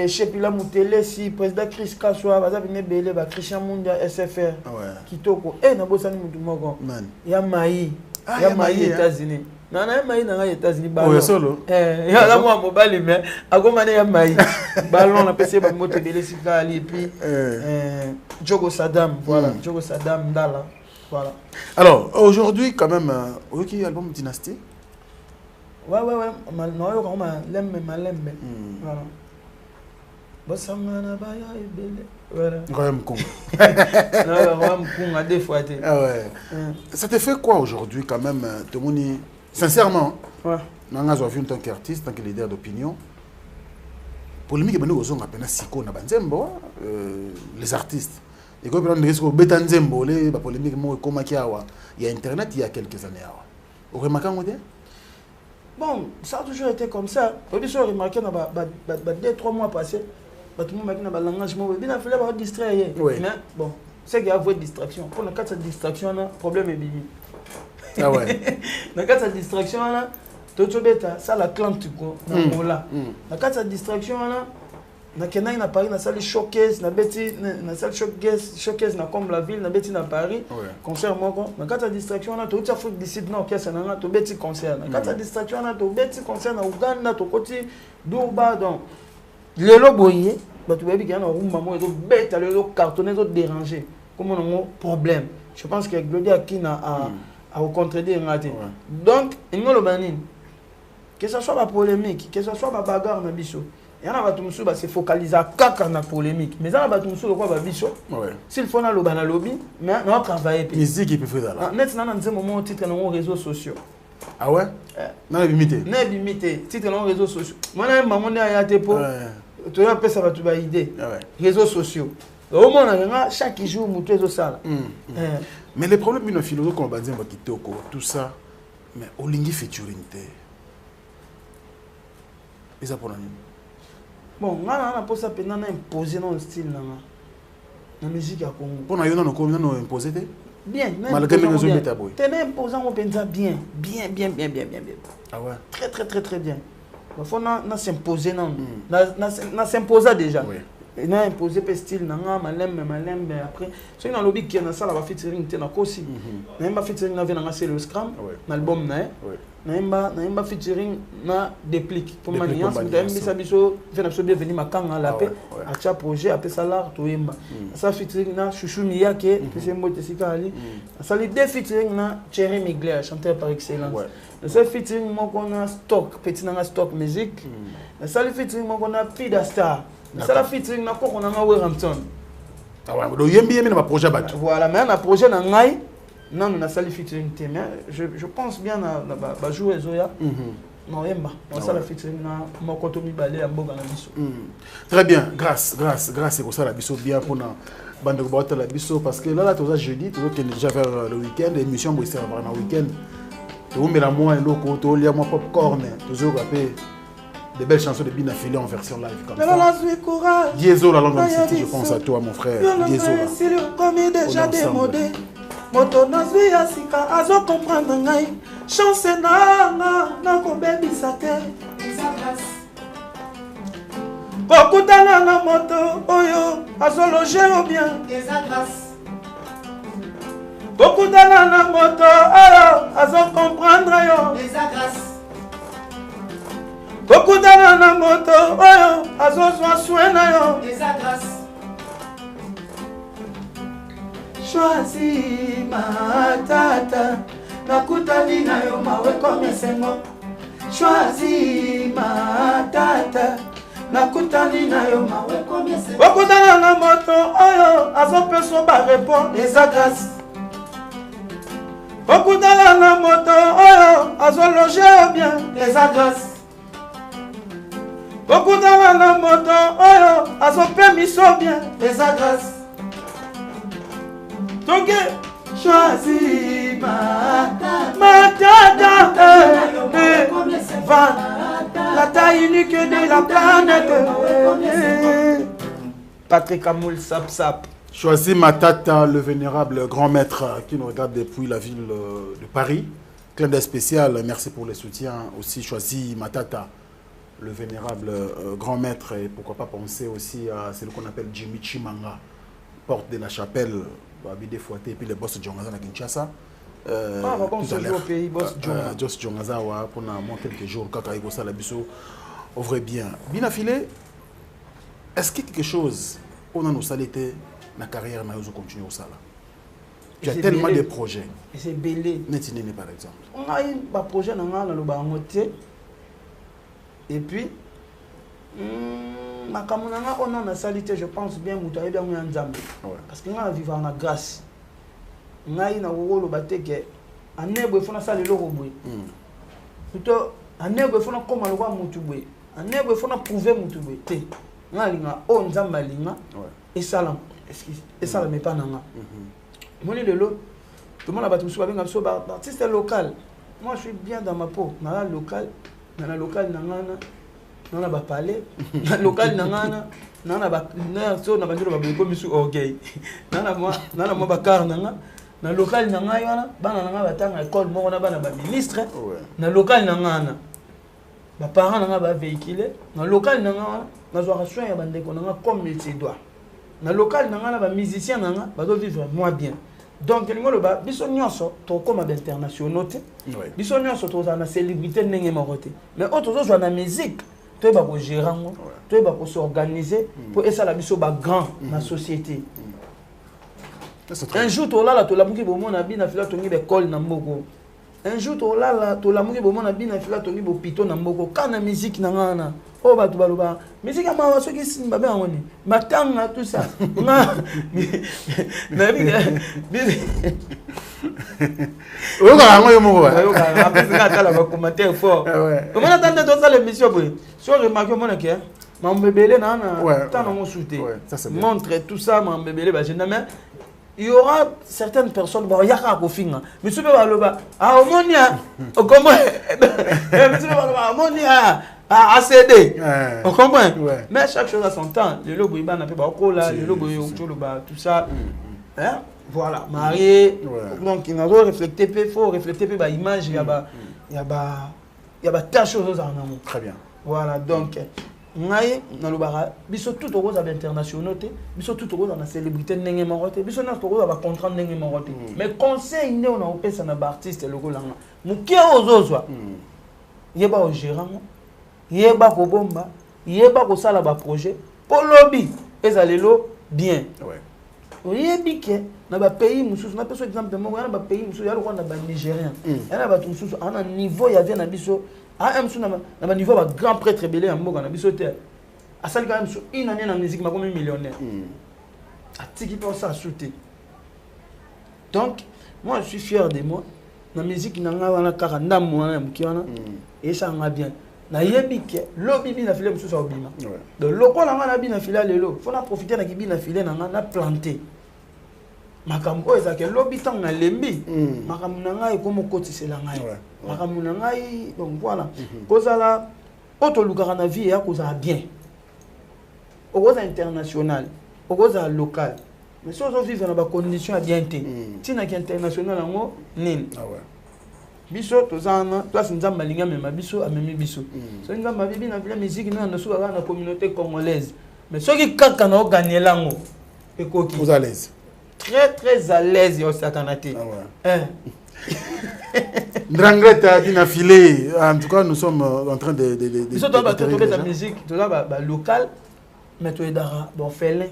Speaker 1: Chepila Moutelesi, président Chris Kassoua, Bazabine Bele, Christian Mundia, SFR, Kitoko, Nabosani Moutumogon, Yamaï, États-Unis. Nana Yamaï dans les États-Unis,
Speaker 2: Ballon. Solo.
Speaker 1: Là, moi, mobile, mais à Gomane Yamaï, Ballon, on a passé par Motebele Sikali, et puis Djogo Saddam, voilà, Djogo Saddam, Dala. Voilà.
Speaker 2: Alors, aujourd'hui, quand même, ok, album Dynastie.
Speaker 1: Ouais. Non, on m'a l'aime. Voilà. Bossangana baya ebele. Voilà.
Speaker 2: Royaume Kong.
Speaker 1: Non, Royaume Kong a des fois.
Speaker 2: Ah ouais. Ça te fait quoi aujourd'hui, quand même, Tomoni? Sincèrement,
Speaker 1: ouais.
Speaker 2: Nanga a vu en tant qu'artiste, en tant que leader d'opinion. Polémique, ben nous avons appelé Siko na Banzembo, les artistes. Et quand on risque au Betanzembo, les polémiques il y a Internet il y a quelques années. Vous remarquez
Speaker 1: bon, ça a toujours été comme ça. Au début, on remarqué que 2-3 mois passés, tout le monde a dit que le langage il fallait avoir distrait. Mais bon, c'est qu'il y a une distraction. Pour le cas de cette distraction, le problème est bini.
Speaker 2: Ah ouais.
Speaker 1: Dans le cas de cette distraction, ça la clame tu vois. Dans le cas de cette distraction, na Kenya na Paris na salle showcase na beti na salle showcase na comme la ville na beti na Paris concert moko na kata distraction na to uta Afrique du Sud na orchestre na to beti concert na kata distraction na to beti concert na Uganda to koti Durban donc lelo boye bato bebi ki na rumba mo ezo beta lelo cartonner ezo déranger comme on problème je pense que Glodia Kina a contredire ngati donc ngolo banine que ça soit la polémique que ça soit la bagarre na biso. Il y a un qui se focalise à la polémique. Mais il y a un qui se focalise s'il faut aller au lobby, mais on travaille.
Speaker 2: Musique qui peut faire là.
Speaker 1: Maintenant, on a un moment titre dans les réseaux sociaux.
Speaker 2: Ah ouais? Non, limité.
Speaker 1: Non, limité. Titre dans les réseaux sociaux. Moi, je suis à Yatepo. Tu as ça va te faire idée. Réseaux sociaux. Au moins, chaque jour, on a ça.
Speaker 2: Mais les problèmes de nos philosophes, on va dire, tout ça, mais au lingi featuring. Et ça pour nous.
Speaker 1: Bon, on a posé imposer dans le style la musique à Congo.
Speaker 2: Pour nous imposer
Speaker 1: bien,
Speaker 2: malgré les réseaux métaboliques.
Speaker 1: T'es imposant au Penza bien.
Speaker 2: Ah ouais.
Speaker 1: Très bien. Il faut s'imposer non. Na s'imposer déjà. Oui. Et na imposer pe style nanga malem après. Ce qui dans lobby qui na ça la featuring te na kosi. Na mba featuring na venanga c'est le scrum, l'album na. Na featuring na déplique pour maniance mais ça biso fait absolument venir makanga la paix à cha projet après ça l'art to yemba ça featuring na chouchou miyake c'est mbote sikali ça les deux featuring na Thierry Migler chanteur par excellence ça featuring mon qu'on a stock petit na stock musique ça les featuring mon qu'on a Pida Star ça la featuring na ko on a Werhampton
Speaker 2: ah ouais do yembi na projet bat
Speaker 1: voilà mais na projet na ngai non, on a sali featuring mais je pense bien à jouer Zoya. Non, on a sali featuring na Mokotomi Balé à Mboga na biso.
Speaker 2: Très bien, grâce c'est pour ça la biso bien pour na bande de la biso parce que là tu as jeudi, tu veux déjà faire le week-end, l'émission pour faire le week-end. Tu veux mettre moi un loco, tu veux moi popcorn, tu veux rapper des belles chansons de Bina Filé en version live comme ça. Diesel la London City, je pense à toi mon frère. Diesel.
Speaker 3: C'est le premier déjà démodé. Moto nazwi ya sika azo comprendre ngai chance na ko bebisa te kokutana na moto oyo azo loger bien kokutana na moto oyo azo comprendre yo kokutana na moto oyo azo zwa soin na yo choisis ma tata, nakutani na yo mawe comme sengo. Choisis ma tata, nakutani na yo mawe comme sengo. Wakutana na moto oyo azo peso ba répond les grâce. Wakutana na moto oyo azo loger bien les grâce. Wakutana na moto oyo azo permiso bien les grâce. Donc, choisis ma tata, la taille unique de la planète.
Speaker 1: Patrick Amoul Sap.
Speaker 2: Choisis ma tata, le vénérable grand maître qui nous regarde depuis la ville de Paris. Clin d'œil spécial, merci pour les soutiens. Aussi, choisis ma tata, le vénérable grand maître. Et pourquoi pas penser aussi à ce qu'on appelle Jimmy Chimanga, porte de la chapelle. Des fois et puis le boss Djongaza na Kinshasa tout à l'heure Joss Djongaza pour moins quelques jours quand il va la biso ouvrez bien Bina Filé est-ce qu'il y a quelque chose on a nos saletés na carrière na yo continuer au sala il y a tellement de projets
Speaker 1: et c'est belé
Speaker 2: Netinene par exemple
Speaker 1: on a eu un projet na lo ba ngote et puis Makamunanga on a salité je pense bien mutaye bien nzambe parce que nga vivre en grâce ngai na wolo bateke anebo fona sala loko boy plutôt anebo fona koma lokwa mutu boy anebo fona prouver mutu boy te nga linga o nzambe linga et salam excuse et salam mais pas nanga moni lelo tout le monde a battu sur avec un artiste local moi je suis bien dans ma peau na local nangana nana ba parler local nangana nana ba na so na bandiro ba beko misu orgueil nana mo ba car nanga na local nanga yana bana nanga batanga école mo na bana ba ministre na local nangana ba parents nanga ba véhiculer na local nanga na zo soin ya bande ko nanga comme il se doit na local nanga na ba musicien nanga ba do vivre moins bien donc ngolo ba biso nyonso to comme international te biso nyonso to za na célébrité ndenge morote mais autre zo na musique to ba ko gérer ngo to ba ko s'organiser pour essa la biso ba grand na société. Un jour to la to la muki bo mona bi na fila to ngi be école na mboko. Un jour to la muki bo mona bi na fila to ngi bo pito na mboko kana musique na ngana o ba to baloba musique ya mawa soki simba be ngoni matanga tout ça na
Speaker 2: o ka ngo yo moko ba
Speaker 1: yo ka apesi ka tala ba commentaire fort comment attendre to ça l'émission boy so remarquer mon que mambebele na na tant mon souté montre tout ça mambebele ba je mais il y aura certaines personnes bon yaka ko finga monsieur be baloba ah omonia comment monsieur be baloba omonia ACD on comprend mais chaque chose a son temps le logo il bana pe ba ko la le logo yo tout ça hein voilà marié donc il faut refléter peu ba image il y a ba tâche choses en amour
Speaker 2: très bien
Speaker 1: voilà donc ngai na lobara biso tout rose à international te biso tout rose na célébrité ndenge morote biso na rose ba contrat ndenge morote mais conseil ne on a opesa na ba artiste logo langa mukie ozozwa yeba o gérant yeba ko bomba yeba ko sala ba projet pour lobby ezalelo bien oyebi ke na ba pays mususu na peso exemple mo na ba pays mususu ya lokwa na ba nigérien na ba mususu ana niveau ya vient na biso à un na niveau ba grand prêtre belé en mboka na biso te a sali quand même sur une année na musique ma comme millionnaire a tiki pour ça sauter donc moi je suis fier de moi na musique na nga wana kaka ndam wana mkiwana et ça nga bien na yebike lo bibi na filé mususu obima donc loko na nga na bina filé lelo faut na profiter na kibina filé na nga na planter makambo ezake lobi tanga lembi makambo na ngai komo kotisela ngai makambo na ngai donc voilà kozala auto lukaka na vie ya kozala bien okoza international okoza local mais si ozo vivre na ba condition bien te tina ki international ngo nini biso tozana place nzamba linga mema biso amemi biso so nzamba bibi na vile musique na ndosuka na communauté congolaise mais soki kaka na gagner lango ekoki
Speaker 2: vous à l'aise
Speaker 1: très à l'aise au sakanate.
Speaker 2: Drangreta dina filé. En tout cas, nous sommes en train de
Speaker 1: ils sont dans la musique, tout là local, mais tu es dans bon félin.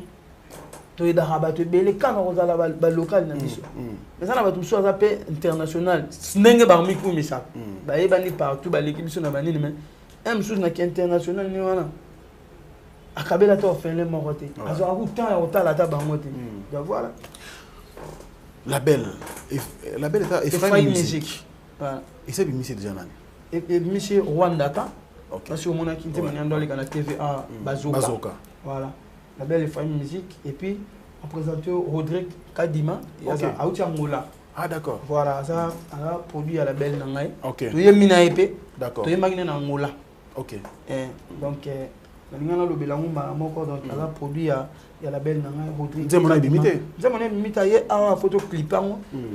Speaker 1: Tu es dans ba tu belé quand on a la local na biso. Mais ça na ba tout ça appelé international. Snenge ba mi ku mi ça. Ba e bani partout ba l'équipe biso na bani mais un chose na qui international ni wana. Akabela to félin moroté. Azo a temps ya otala ta bangote. Donc voilà.
Speaker 2: La belle est musique.
Speaker 1: Voilà.
Speaker 2: Et c'est musique déjà nani.
Speaker 1: Et monsieur Rwanda ta. OK. Parce que mon akinte maniando le na TVA Bazoka. Voilà. La belle est musique et puis on présente Rodrigue Kadima et ça Aouti Angola.
Speaker 2: Ah d'accord.
Speaker 1: Voilà, ça a produit à la belle nangai.
Speaker 2: OK.
Speaker 1: Tu y mina épée.
Speaker 2: D'accord.
Speaker 1: Tu y magné na Angola.
Speaker 2: OK.
Speaker 1: Donc nalingana lo belango moko donc ça a produit à la belle nangai Rodrigue.
Speaker 2: Nzemona bimité.
Speaker 1: Nzemona bimita ye a photo clip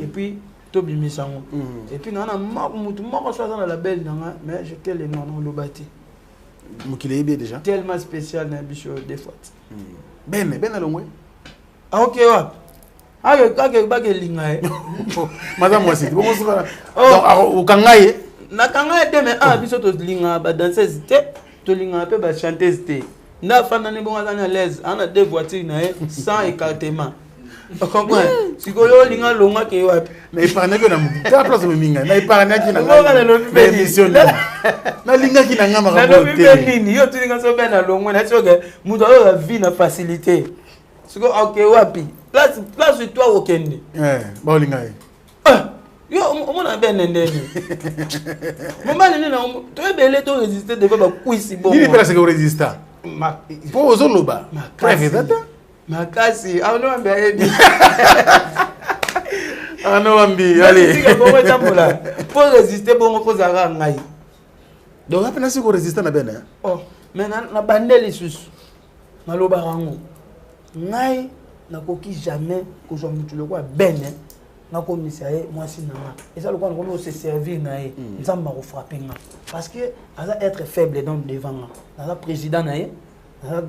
Speaker 1: et puis to bimisango. Et puis nana mutu moko so dans la belle nangai mais je quel nom le bâti.
Speaker 2: Mukile bien déjà.
Speaker 1: Tellement spécial na bicho des fois.
Speaker 2: Ben alongwe.
Speaker 1: Ah OK wa. Ake bage linga
Speaker 2: madame moi c'est bon ça. Donc au kangaye
Speaker 1: na kangaye te mais biso to linga ba danseuse te to linga pe ba chanteuse te. Na fana ni bon à l'aise, on a deux voitures na sans écartement. Tu comprends? Si ko yo linga longa ke wapi.
Speaker 2: Mais parana que na ta place minga. Na parana ki na.
Speaker 1: Na
Speaker 2: émission. Na linga ki na ngama
Speaker 1: ka bote. Na nini yo tu linga so ben na longa na soga mutu a vie na facilité. Siko OK wapi? Place toi au Kenya.
Speaker 2: Ba linga
Speaker 1: yo omona ben ndeni. Mama nini na to ebele to résister devant ba kuisi bon.
Speaker 2: Ni place que résister. Pour Ozoloba.
Speaker 1: Makasi, ah non ambi.
Speaker 2: Ah non ambi, allez.
Speaker 1: Pour résister bon ko zara ngai.
Speaker 2: Donc après si ko résister na ben.
Speaker 1: Oh, mais na bandeli sus. Na loba rango. Ngai na koki jamais ko zo mutu le ko ben. na komisa ye mwasi nanga eza lokwa na se servir na ye nzamba ko frapper nga parce que aza être faible donc devant nga na président na ye na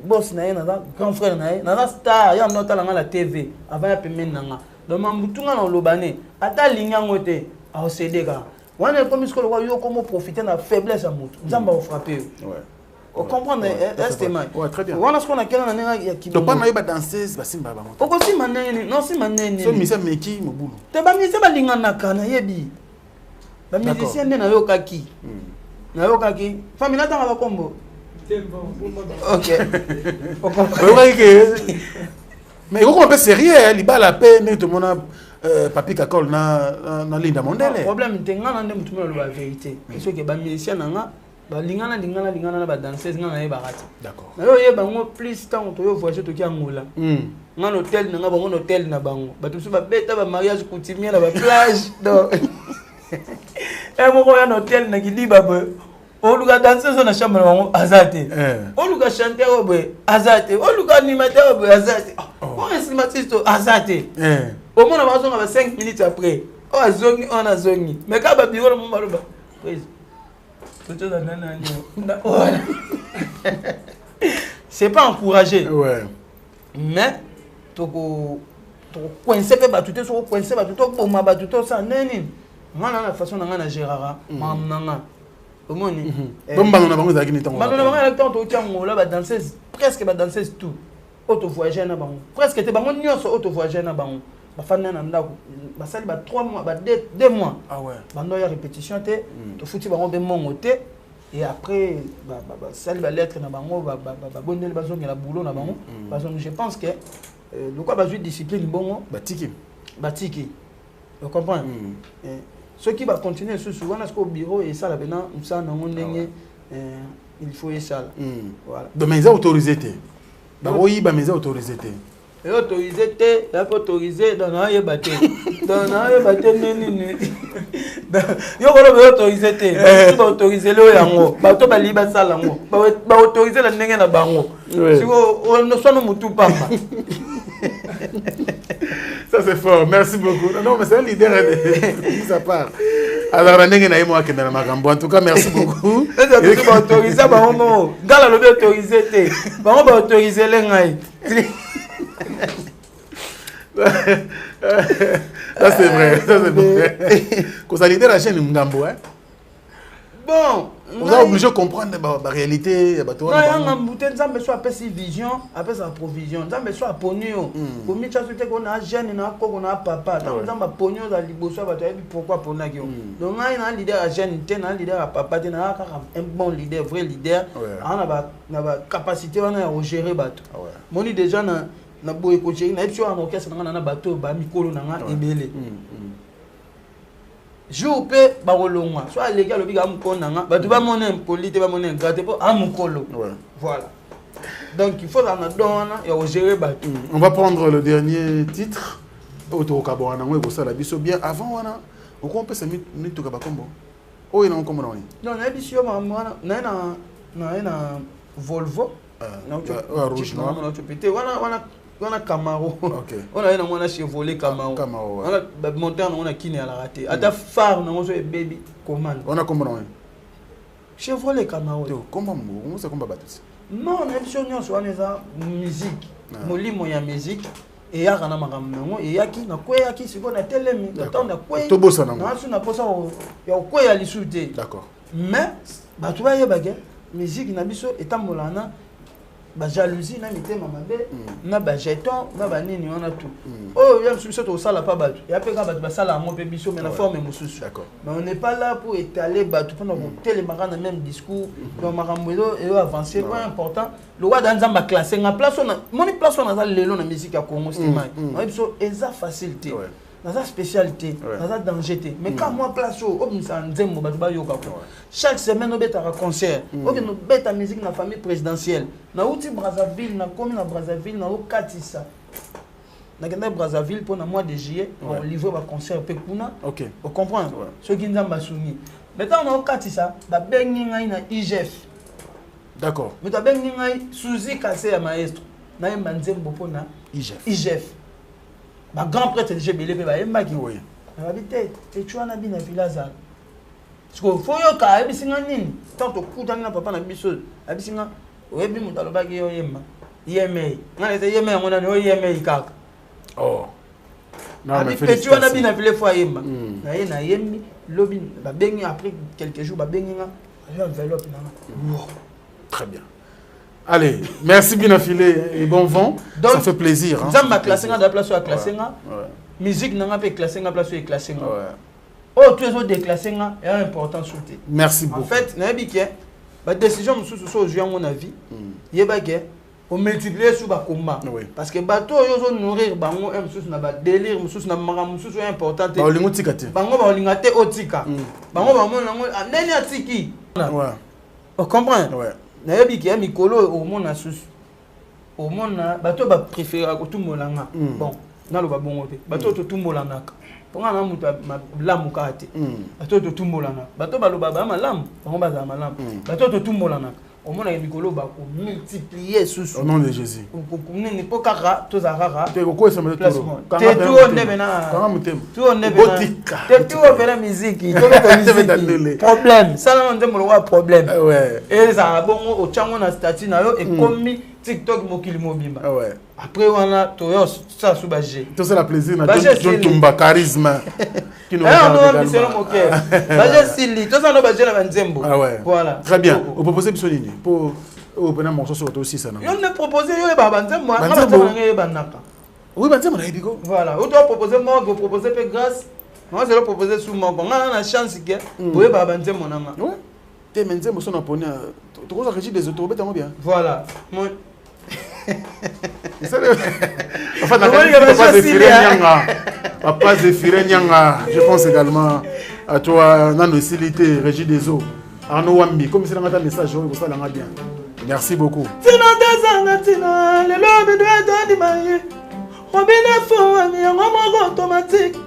Speaker 1: boss na ye na grand frère na ye na star ya nota la nga la TV avant ya pemene nanga donc mambutunga na lobane ata linyango te a céder ka wana comme ce que lokwa yo comment profiter na faiblesse ya mutu nzamba ko frapper ouais. On comprend
Speaker 2: ouais, très bien.
Speaker 1: On a ce qu'on a quel année qui
Speaker 2: donc pas na danseuse ba simba ba
Speaker 1: moto oko simba nene non simba nene
Speaker 2: so misa meki mobulu
Speaker 1: te ba misa ba lingana kana yebi ba musicien na yo kaki famille na ba kombo OK
Speaker 2: mais il faut qu'on peut sérieux li ba la peine tout le monde papi kakol na linda mondele
Speaker 1: problème te ngana ndem tout le monde la vérité ce que ba musicien na lingana na ba danseuse ngana ye barati
Speaker 2: d'accord
Speaker 1: na yo ye bango plus temps to yo voyage to ki angola ngana hôtel na bango hôtel na bango ba tusu ba beta ba mariage coutumier na ba plage donc moko ya hôtel na kiliba ba oluka danseuse na chambre bango azate oluka chanteur obe azate oluka animateur obe azate on estimatiste azate au moins on va 5 minutes après on a zongi mais ka ba bureau mo maloba c'est pas encouragé
Speaker 2: ouais
Speaker 1: mais toko coincer pe batuté so coincer batuto boma batuto ça neni ngana na façon ngana gérara mamnanga omoni
Speaker 2: bomba na bango zaki ni tango
Speaker 1: bana na bango na tango to ngola ba danseuse presque ba danseuse tout auto voyager na bango presque te bango nyonso auto voyager na bango ba fana na ndako ba sali ba 3 mois ba 2 mois
Speaker 2: ah ouais
Speaker 1: bando ya répétition te to futi bango be mongo te et après ba sali ba lettre na bango ba bondeli bazongi la boulot na bango parce que je pense que le quoi ba jouer discipline bongo
Speaker 2: batiki
Speaker 1: vous comprenez ceux qui va continuer ce souvent est-ce qu'au bureau et ça là maintenant ça na ndenge il faut et ça voilà
Speaker 2: donc mais autorisé te ba oui ba mais autorisé te
Speaker 1: et autorisé te la autorisé dans na yebate nini yo ko ba autorisé te ba autorisé le yango ba to ba liba sala ngo ba autorisé la ndenge na bango siko on so no mutu pamba.
Speaker 2: Ça c'est fort, merci beaucoup. Non mais c'est un leader de sa part. Alors la ndenge na yemo akenda na makambo. En tout cas merci beaucoup.
Speaker 1: Est-ce ba autorisé ba ngo ngala lo autorisé te ba ngo ba autorisé le ngai.
Speaker 2: Ça c'est vrai, quand ça leader la chaîne Ngambo hein.
Speaker 1: Bon,
Speaker 2: on a obligé de comprendre la réalité ba to.
Speaker 1: Non, yanga mbute nzambe so apesa vision, apesa provision. Nzambe so aponio. Ko mi tsaso te ko na jeune na ko na papa. Nzambe aponio za liboso ba to yebi pourquoi pona ki. Donc ngai na leader a jeune te na leader a papa te na ka un bon leader, vrai leader. Na ba capacité wana ya gérer bato. Moni déjà na boye ko gérer na epso en orchestre na bato ba mikolo na nga ebele. Jour pe ba rolongwa so alega lobi ga mukona nga ba tuba mona impolite ba mona ngate po amukolo voilà donc il faut en donner et gérer ba
Speaker 2: on va prendre le dernier titre auto kabona ngo ko sala biso bien avant wana on peut se mettre ba kombo o ina kombo na
Speaker 1: non na biso mama na Volvo
Speaker 2: na rouge noir
Speaker 1: na tupite wana Camaro
Speaker 2: OK
Speaker 1: on a une Chevrolet Camaro on a monter on a kini à la raté ata phare na ngozo baby commande
Speaker 2: on a comment
Speaker 1: Chevrolet Camaro
Speaker 2: to comment on se combat tous
Speaker 1: non na biso nyonso wana za musique molimo ya musique et ya kana makambo nango et yaki na kweyaki siko na telemi to na kwey
Speaker 2: to bossa nango
Speaker 1: na su na posa ya kwey ali sute
Speaker 2: d'accord
Speaker 1: mais batu ba yebage musique na biso etambolana ba jalousie na mitema mabe na ba jeton na ba nini wana tout oh yam biso to sala pa batu ya pe ka batu ba sala mo pe biso mais na forme mususu
Speaker 2: d'accord
Speaker 1: mais on n'est pas là pour étaler batu pendant qu'on télémara na même discours donc makambo et avancer pas important le roi dans nzamba classé na place on moni place on a lelo na musique ya Congo c'est mai on biso eza facilité dans sa spécialité, dans sa danger. Mais quand moi place au chaque semaine on bête à concert, on bête à musique dans la famille présidentielle. Na outi Brazzaville, na commune à Brazzaville, na au Katissa. Na genda Brazzaville pour le mois de juillet, on livre un concert pe kuna.
Speaker 2: OK.
Speaker 1: On comprend. Ce qui nous a soumis. Maintenant on a au Katissa, da bengi ngai na IGF.
Speaker 2: D'accord.
Speaker 1: Mais da bengi ngai Suzy Kassé ya maestro. Na mbanzembo pona
Speaker 2: IGF.
Speaker 1: IGF. ba grand prêtre déjà belé pe ba yemba ki
Speaker 2: Oui.
Speaker 1: na babité et tu na bina village parce que faut yo ka ebisinga nini tant to kuta na papa na biso abisinga oyebi mutalo ba ki yo yemba yeme ngale te yeme ngona no yeme ikaka
Speaker 2: Oh.
Speaker 1: Non, mais tu as bien appelé fois yemba na yembi lobi ba bengi après quelques jours ba bengi nga enveloppe na.
Speaker 2: Très bien. Allez, merci bien affilé et bon vent. Donc, ça fait plaisir.
Speaker 1: Ça m'a classé dans la place où a classé. Musique n'a pas classé dans la place où est classé. Oh, tous les autres déclassés est important souté.
Speaker 2: Merci beaucoup.
Speaker 1: En fait, n'a pas que la décision nous sous aujourd'hui à mon avis, il y a pas que on multiplier sous bas combat. Parce que bateau ils ont nourrir bango un sous na ba délire sous na mara sous est important.
Speaker 2: Ba olingotikate.
Speaker 1: Bango ba olingate otika. Bango ba mona ngo nani atiki.
Speaker 2: Ouais.
Speaker 1: On comprend.
Speaker 2: Ouais.
Speaker 1: Nayebi ki ya mikolo au monde na susu au monde na bato ba préférer ko tumolanga bon na lo ba bongo te bato to tumolanga ponga na mutu lamu kate bato to tumolanga bato ba lo ba malamu bango ba za malamu bato to tumolanga au monde na mikolo ba ko multiplier susu
Speaker 2: au nom de Jésus
Speaker 1: ni po kaka to za kaka
Speaker 2: te ko ça me
Speaker 1: te tu on nebe na tu on nebe na te tu on fait musique to ko musique problème ça na ndemo lo problème
Speaker 2: ouais
Speaker 1: et ça bongo o chango na statut na yo et comme TikTok mokili mobimba
Speaker 2: ouais
Speaker 1: après wana to yo ça sous bagé
Speaker 2: tout ça la plaisir na John Tumba charisme
Speaker 1: qui nous regarde également bagé sili tout ça no bagé na banzembo
Speaker 2: voilà très bien vous proposez bisonini pour au pena morceau sur aussi ça non
Speaker 1: yo ne proposer yo ba banzembo moi banzembo ngé banaka
Speaker 2: oui banzembo na ebiko
Speaker 1: voilà ou doit proposer moi go proposer pe grâce moi je le proposer sous moi bon na chance que pour ba banzembo nanga
Speaker 2: ouais te menzembo son apona tu cause régime des autres bêtement bien
Speaker 1: voilà moi
Speaker 2: enfin Papa Zéphiré Nyanga, je pense également à toi Nano Silité, Régie des eaux, Arnaud Wambi, comme c'est un message, ça l'a bien. Merci beaucoup.
Speaker 1: Tina dezanga tina, le lobby doit être maillé. Robine fou, ami, un moment automatique.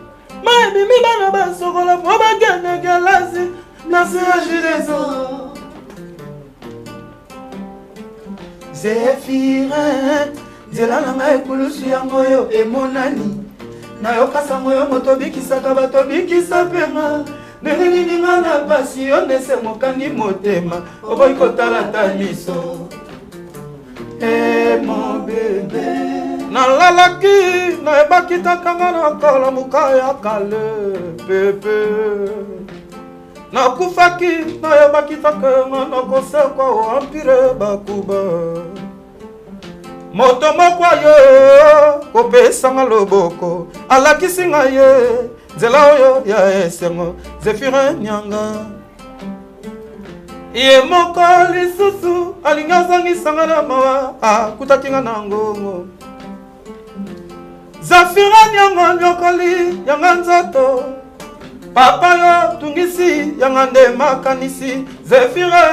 Speaker 1: Ma mimi bana basoko la fois bagana galasi, merci Régie des eaux. Zéphiré, Zela nanga ekulusu yango yo emonani. Na yo kasango yo moto bikisaka bato bikisa pema. Ndengi nga na pasi yo nese mokandi motema. Oboyi kotala ta miso. Eh mon bébé. Na lalaki na ebakita kanga na kala mukaya kale bébé. Na kufaki na ebakita kanga na koseko empire bakuba. Moto moko yo kopesanga loboko alakisi nga ye nzela oyo ya esengo Zéphiré Nyanga ye moko lisusu alingi azangisanga na mawa akutaki nga na ngongo Zéphiré Nyanga nyokoli yanga nzoto papa yo tungisi yanga nde makanisi Zéphiré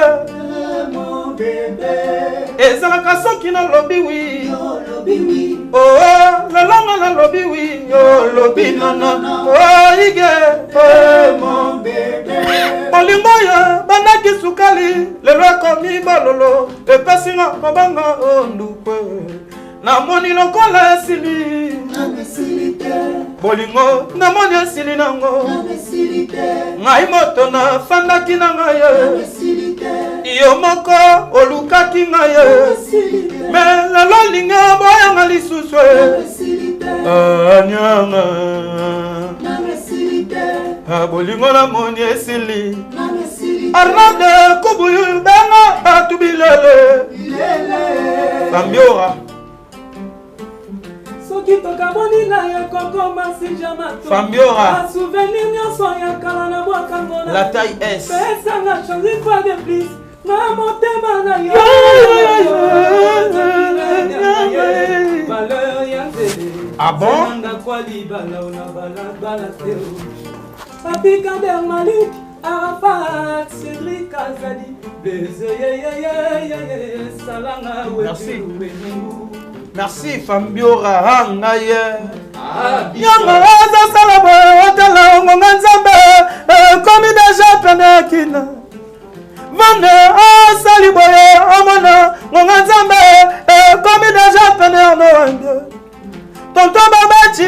Speaker 1: mon bébé ezalaka soki na lobi wi oh lalonga na lobi wi yo lobi nono oh ige mon bébé olingo ya bandaki sukali lelo ekomi bololo epesinga mabanga ondukwe namoni lokola esili bolingo namoni esili nango ngai moto na fandaki na ngai yo moko olukaki ngai me lelo linga boyanga lisusu anyanga bolingo namoni esili arnade kubuyu benga batu bilele Fambiora
Speaker 4: soki tokaboni na yo koko masi jamato
Speaker 1: Fambiora
Speaker 4: souvenir nyonso ya kala na bwakango
Speaker 1: la taille S
Speaker 4: pesanga change une fois de plus na motema na yo valeur ya zele
Speaker 1: ah bon
Speaker 4: nanga kwa libala ona bala teo Papi Kader Malik Arafat Cédric Azadi salanga
Speaker 1: merci merci Fambiora hangaye Yanga za salabo otala ngonga nzambe komi deja penekina Vande asaliboye amona ngonga nzambe komi deja penerno Tonton Babachi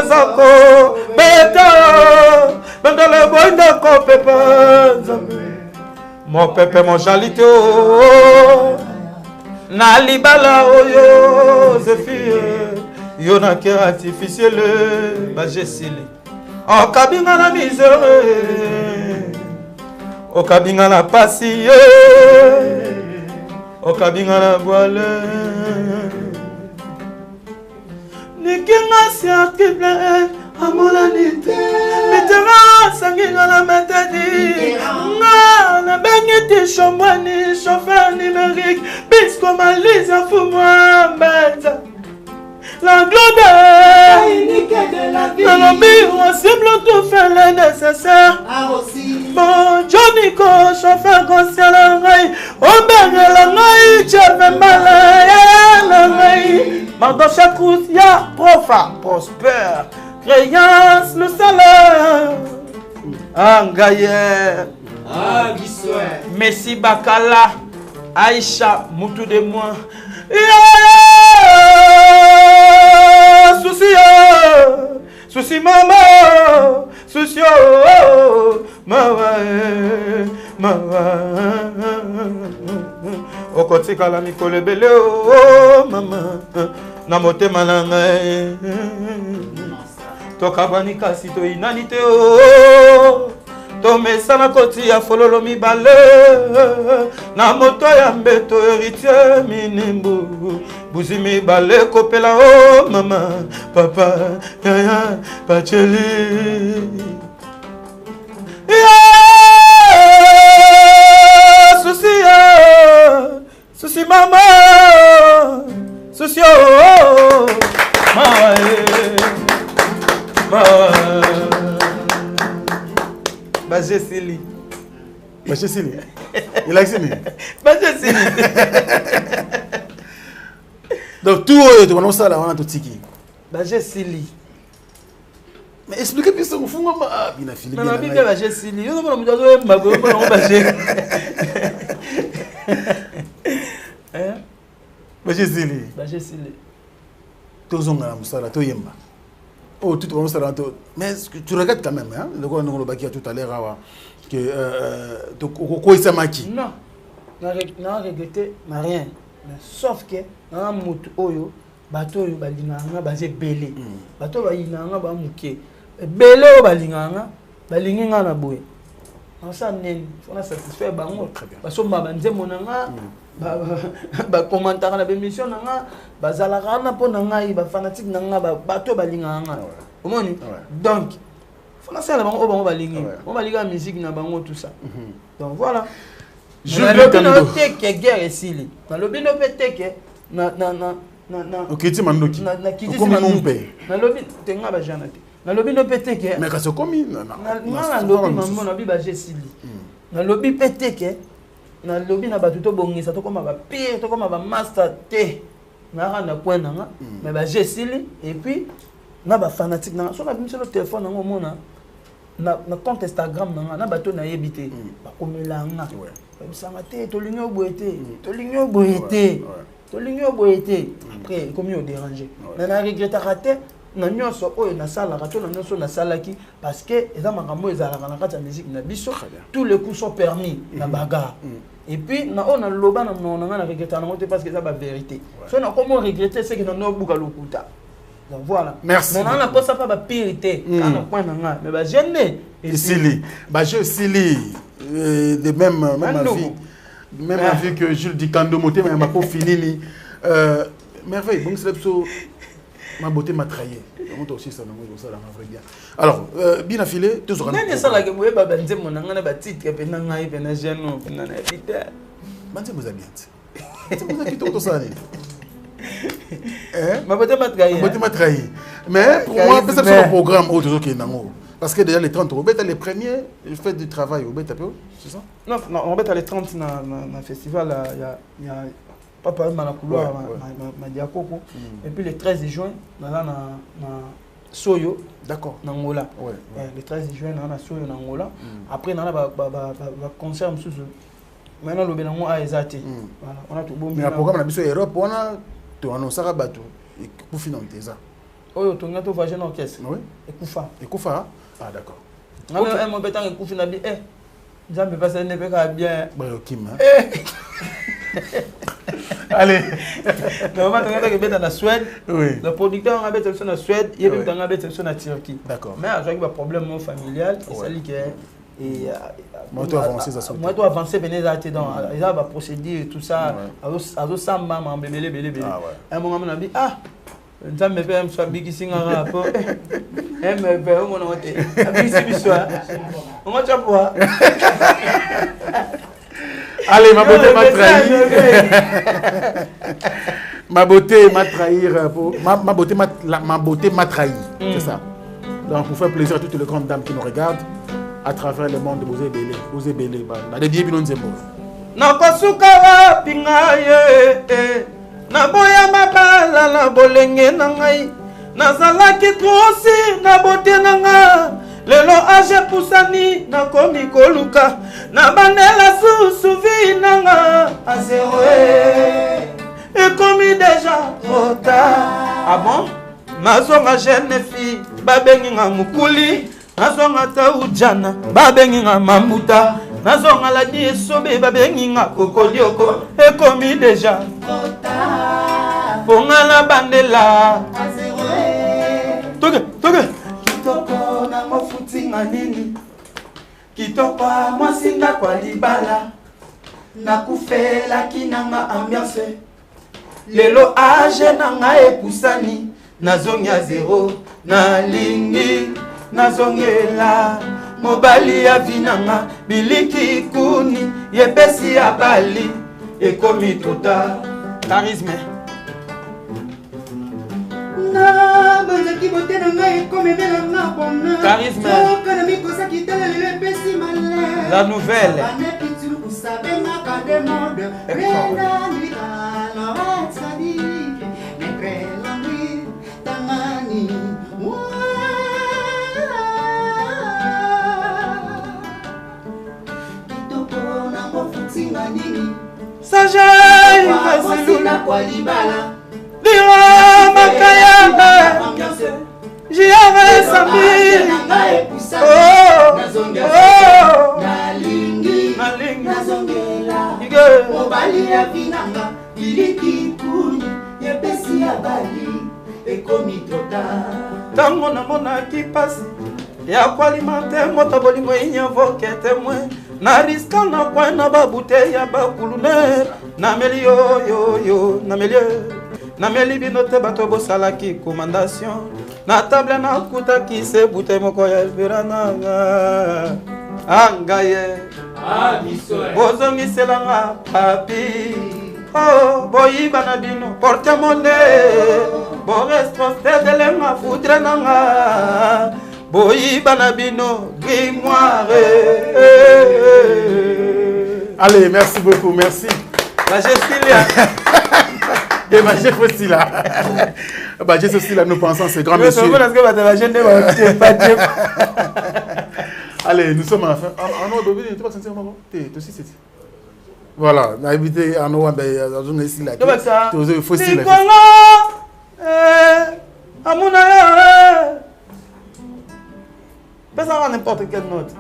Speaker 1: nazako beta bandala boinda ko pepa mon pepe mon jalite na libala oyo zefie yo na ke artificiel ba jesile o kabinga na misere o kabinga na pasi o kabinga na voile nikinga siartible amolanite metera sanginga na metadi nga na bengete chambani chauffeur numérique bisco malisa fumwa mbeta la gloire unique de la vie dans le mur ensemble tout faire le nécessaire bon Johnny ko chauffeur conscient la ngai o benga la ngai cheve malaya la ngai Mardo Chakrous ya profa prosper créance le salaire Angaye Messi Bakala Aïcha Moutou de moi Souci maman souci maman okotika la mikolo ebele maman na motema na ngai tokabani kasi toyinani te tomesana koti ya fololo mibale na moto ya mbeto héritier minimbu buzi mibale kopela mama papa yaya pacheli souci mama souci Baje Sili.
Speaker 2: Baje Sili. Il a Sili.
Speaker 1: Baje Sili.
Speaker 2: Donc tout tu connais ça là on a tout tiki.
Speaker 1: Baje Sili.
Speaker 2: Mais expliquez bien ça au fond ah bien affilé bien.
Speaker 1: Non, bien Baje Sili. Yo no mudazo mago no Baje. Hein?
Speaker 2: Baje Sili.
Speaker 1: Baje Sili.
Speaker 2: Tozonga na musala to yemba. Oh, tout le monde s'est rendu. Mais tu regardes quand même, hein, le gars nous l'a dit tout à l'heure, que quoi il s'est maquillé.
Speaker 1: Non, n'a regretté, n'a rien. Mais sauf que dans un moto oyo, bateau yo balinganga basé belé. Bateau balinganga ba muké. Belé o balinganga, balinginga na boye. En ça nen, faut na satisfaire bango. Parce que ma banze monanga ba commentaire na émission nanga bazalaka na po nanga ba fanatique nanga ba bato balinganga omoni donc faut na sala bango bango balingi on balinga musique na bango tout ça donc voilà je le no teke guerre esili na lobi no peteke na
Speaker 2: okiti mandoki
Speaker 1: na kiti mandoki na lobi tenga ba jana te na lobi no peteke
Speaker 2: mais ka se komi
Speaker 1: na lobi mambo na bi ba jesili na lobi peteke na lobi na batu to bongisa to koma ba pire to koma ba master te na rana point nanga mais ba jesili et puis na ba fanatique na so na biso le téléphone na mona na compte Instagram na bato na yebité ba komelanga ba bisanga te to linyo boyete to linyo boyete to linyo boyete après comme yo déranger na regrette raté na nyonso oyo na sala rato na nyonso na salaki parce que eza makambo ezalaka na kati ya musique na biso tous les coups sont permis na bagarre et puis na on a loba na monanga na regretter na moté parce que ça ba vérité so na comment regretter c'est que na no buka lokuta donc voilà
Speaker 2: merci
Speaker 1: mais on a pas ça pas ba périté na point na mais ba gêner
Speaker 2: et Sili ba je Sili de même avis que Jules Dikando moté mais m'a pas fini merveille bon c'est ma beauté m'a trahi. On aussi ça ça vrai bien. Alors bien affilé, tous on.
Speaker 1: Nani ça la que moi baba nze monanga na batite pe na ngai pe na jeune pe na vita.
Speaker 2: Banze vous habite. C'est pour ça que tout ça né.
Speaker 1: Ma beauté m'a trahi.
Speaker 2: Ma beauté m'a trahi. Mais pour moi c'est le programme autre qui nango. Parce que déjà les 30 euros, les premiers, je fais du travail au bête c'est ça? Non,
Speaker 1: on va les 30 dans festival il y a Papa m'a couloir m'a dit à Coco et puis le 13 juin na Soyo
Speaker 2: d'accord
Speaker 1: na Angola le 13 juin na Soyo na Angola après na ba concert sous maintenant le benango a ezati voilà on a tout bon
Speaker 2: mais le programme na biso Europe on a to annoncer bateau pour financer ça
Speaker 1: oyo tonga to voyager dans caisse.
Speaker 2: Oui. Ekufa. Ah d'accord.
Speaker 1: Ngalo mon bétan ekufi na bi Nzambe pas ça ne peut pas bien.
Speaker 2: Bah Kim. Allez.
Speaker 1: Normalement tonga to beta na Suède.
Speaker 2: Oui.
Speaker 1: Le producteur a beta na Suède, il est tonga beta na Turquie.
Speaker 2: D'accord.
Speaker 1: Mais avec un problème familial, ça dit que et
Speaker 2: moi toi avancer ça.
Speaker 1: Moi toi avancer venez là dans il a va procédure et tout ça azo samba ma bébé. Un moment on a dit Nzambe pe mso biki singa rapo. MB on a été. Abisi biswa. On va chapoa.
Speaker 2: Allez, ma beauté m'a trahi. Ma beauté m'a trahir ma beauté m'a trahi. C'est ça. Donc pour faire plaisir à toutes les grandes dames qui nous regardent à travers le monde de Bozé Belé. Na de bibi nzembo.
Speaker 1: Na kosuka wa pingaye. Na boya mabala na bolenge na ngai nazalaki trosi na bote na nga lelo age pusani na komi koluka na bandela susuvi na nga a zéro et komi déjà trop tard. Ah bon? Nazonga jeune fille babengi nga mukuli nazonga ta ujana babengi nga mamuta nazonga la die sobe babengi nga kokodioko et komi déjà ponga la bandela toke kitoko na mofuti nga nini kitoko mwasinga kwa libala nakufela kinanga ambiance lelo age nanga epusani nazongi ya zero nalingi nazongela mobali ya vinanga biliki kuni yepesi ya bali ekomi tota charisme
Speaker 3: na banzaki bote na ngai ekomemela nga bona
Speaker 1: charisme
Speaker 3: soka na mikosa kitala lelo epesi malere
Speaker 1: la nouvelle
Speaker 3: banepitu usabengaka de mode rena nilikala watsadike nekrelangwi tangani kitoko na mofutinga nini
Speaker 1: sajai
Speaker 3: wasilula kwa libala
Speaker 1: Dira makaya Jiare sambi
Speaker 3: nalingi nazongela mobali ya vinanga iliki kuni yepesi ya bali ekomi tota
Speaker 1: tango namonaki pasi ya kwalimante moto bolingo inyovoke témoin na riska na kwa na babute ya bakuluner na meli yo na meli na meli binote bato bosalaki commandation na table na kutaki se bute moko ya esperananga angaye bozongiselanga papi boyiba na bino porte monnaie borestrostedelenga foudre nanga boyiba na bino grimoire.
Speaker 2: Allez, merci beaucoup, merci.
Speaker 1: La Gestilia.
Speaker 2: Et ma chef aussi là. Bah, j'ai aussi là, nous pensons, c'est grand monsieur. Allez, nous sommes à la fin. Arnaud, tu vas sentir maman? Tu aussi, c'est. Voilà, on a habité Arnaud, on a ici là. Tu as faut aussi là.
Speaker 1: Pas n'importe quelle note.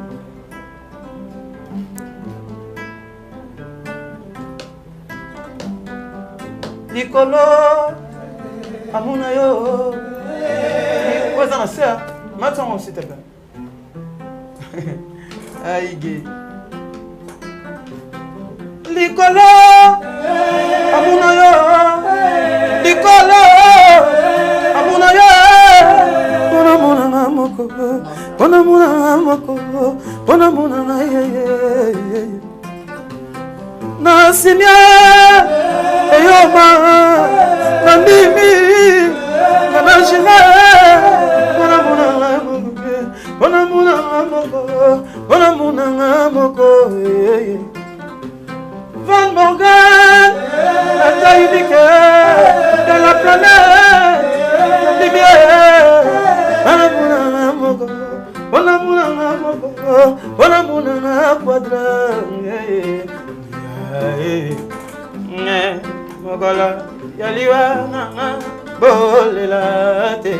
Speaker 1: Nicolo, amuna yo. Quoi ça c'est? Maintenant s'il te plaît. Aïe. Nicolo, amuna yo. Nicolo, amuna yo. Bona moko, bona moko, bona mona ye. Na sinya eyoma nandimi na shina bona mona moko Van Morgan la taille de la planète bona mona quadrangle Mogola yaliwa nanga bolela te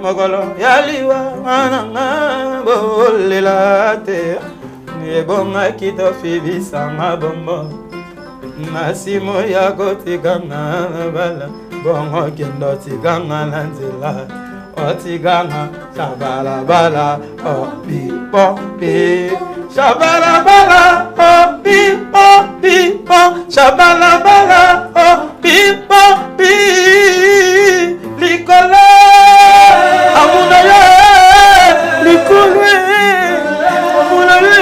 Speaker 1: Mogolo yaliwa mananga bolela te ebonga kito fibisa mabombo nasimo ya kotiganga bala bongo kendo tiganga lanzela otiganga shabala bala pipo pi shabala bala pipo pipo shabala bala pipo pi likolo amuna ye likolo amuna ye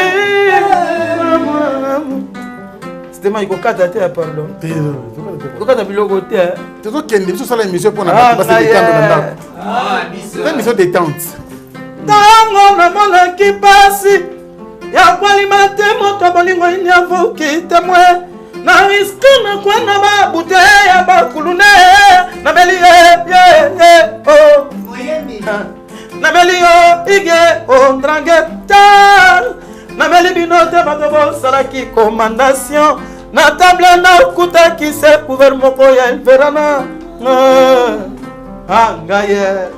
Speaker 1: c'était ma ikokata te pardon kokata biloko te
Speaker 2: tout kende biso sala émission pour na passer des temps dans ndako biso émission détente
Speaker 1: tango na mona kipasi ya kwalima te moto bolingo ini avoki témoin na risque na kwana ba bouteille ya bakulune na beli oh na beli ige on drangeta na beli binote bato salaki commandation na table na kuta ki se couvert moko ya verana ngaye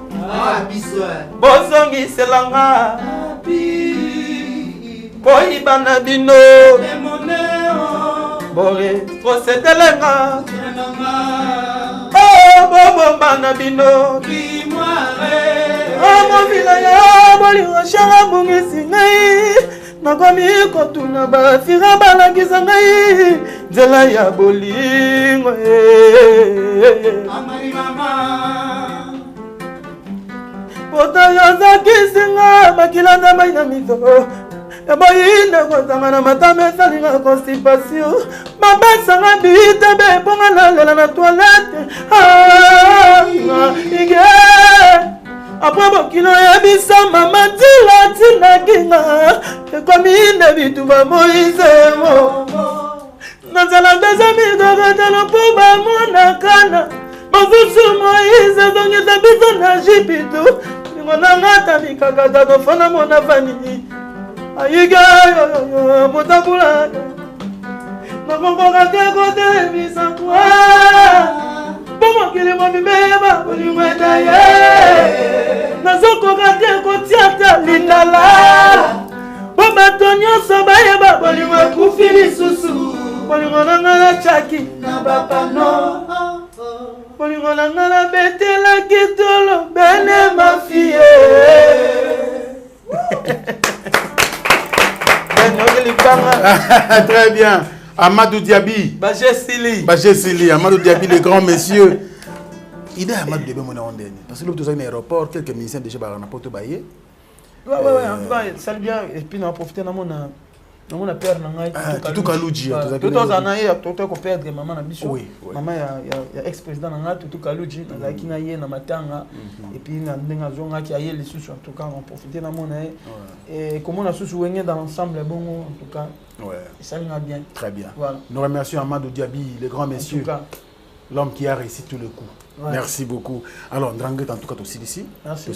Speaker 1: biso bozongi selanga koyiba na bino bore trosetelenga bobomba na bino mobila ya bolingo shanga bongisi ngai nakomi kotuna bafira balangisa ngai nzela ya bolingo poto yozakisinga makilanda mai na miso eboyinde kozanga na matama esalinga constipation babesanga bita beponga nalela na toilette ige apres bokilo yebisa mama tila tinakinga ekominde bituba moisemo nazala besamikokatalo mpo bamonakana mosusu moise zongisa biso na jipitu lingo nangata mikakata tofana mona vanini ayiga motabula nakokoka te kotelebisa kwa bomokili momibeba bolingo etaye nazokoka te kotiata lindala po bato nyonso bayeba bolingo ekufi lisusu bolingo nanga na chaki na bapano bolingo nanga na betelaki tolo bene mafie
Speaker 2: Très bien. Amadou Diaby. Bagé Sili. Amadou Diaby, le grand monsieur. Il est Amadou Diaby, mon nom. Parce que l'autre, dans l'aéroport, quelques ministères déjà par un apôtre Baye.
Speaker 1: Ouais, en tout cas, ça bien. Et puis, on a profité de mon père.
Speaker 2: Tout Kalouji.
Speaker 1: Tout le temps, on perdre maman na biso. Maman, il y a ex-président, tout Kalouji, qui n'a pas matanga. Et puis, il y a des gens qui ont les sous, en tout cas, on a profité de mon. Et comment on a sous-souligné dans l'ensemble, bon, en tout cas. Ça va bien.
Speaker 2: Très bien. Voilà. Nous remercions Amadou Diaby, le grand monsieur. L'homme qui a réussi tous les coups. Merci beaucoup. Alors, Ndranguet, en tout cas, aussi ici.
Speaker 1: Merci.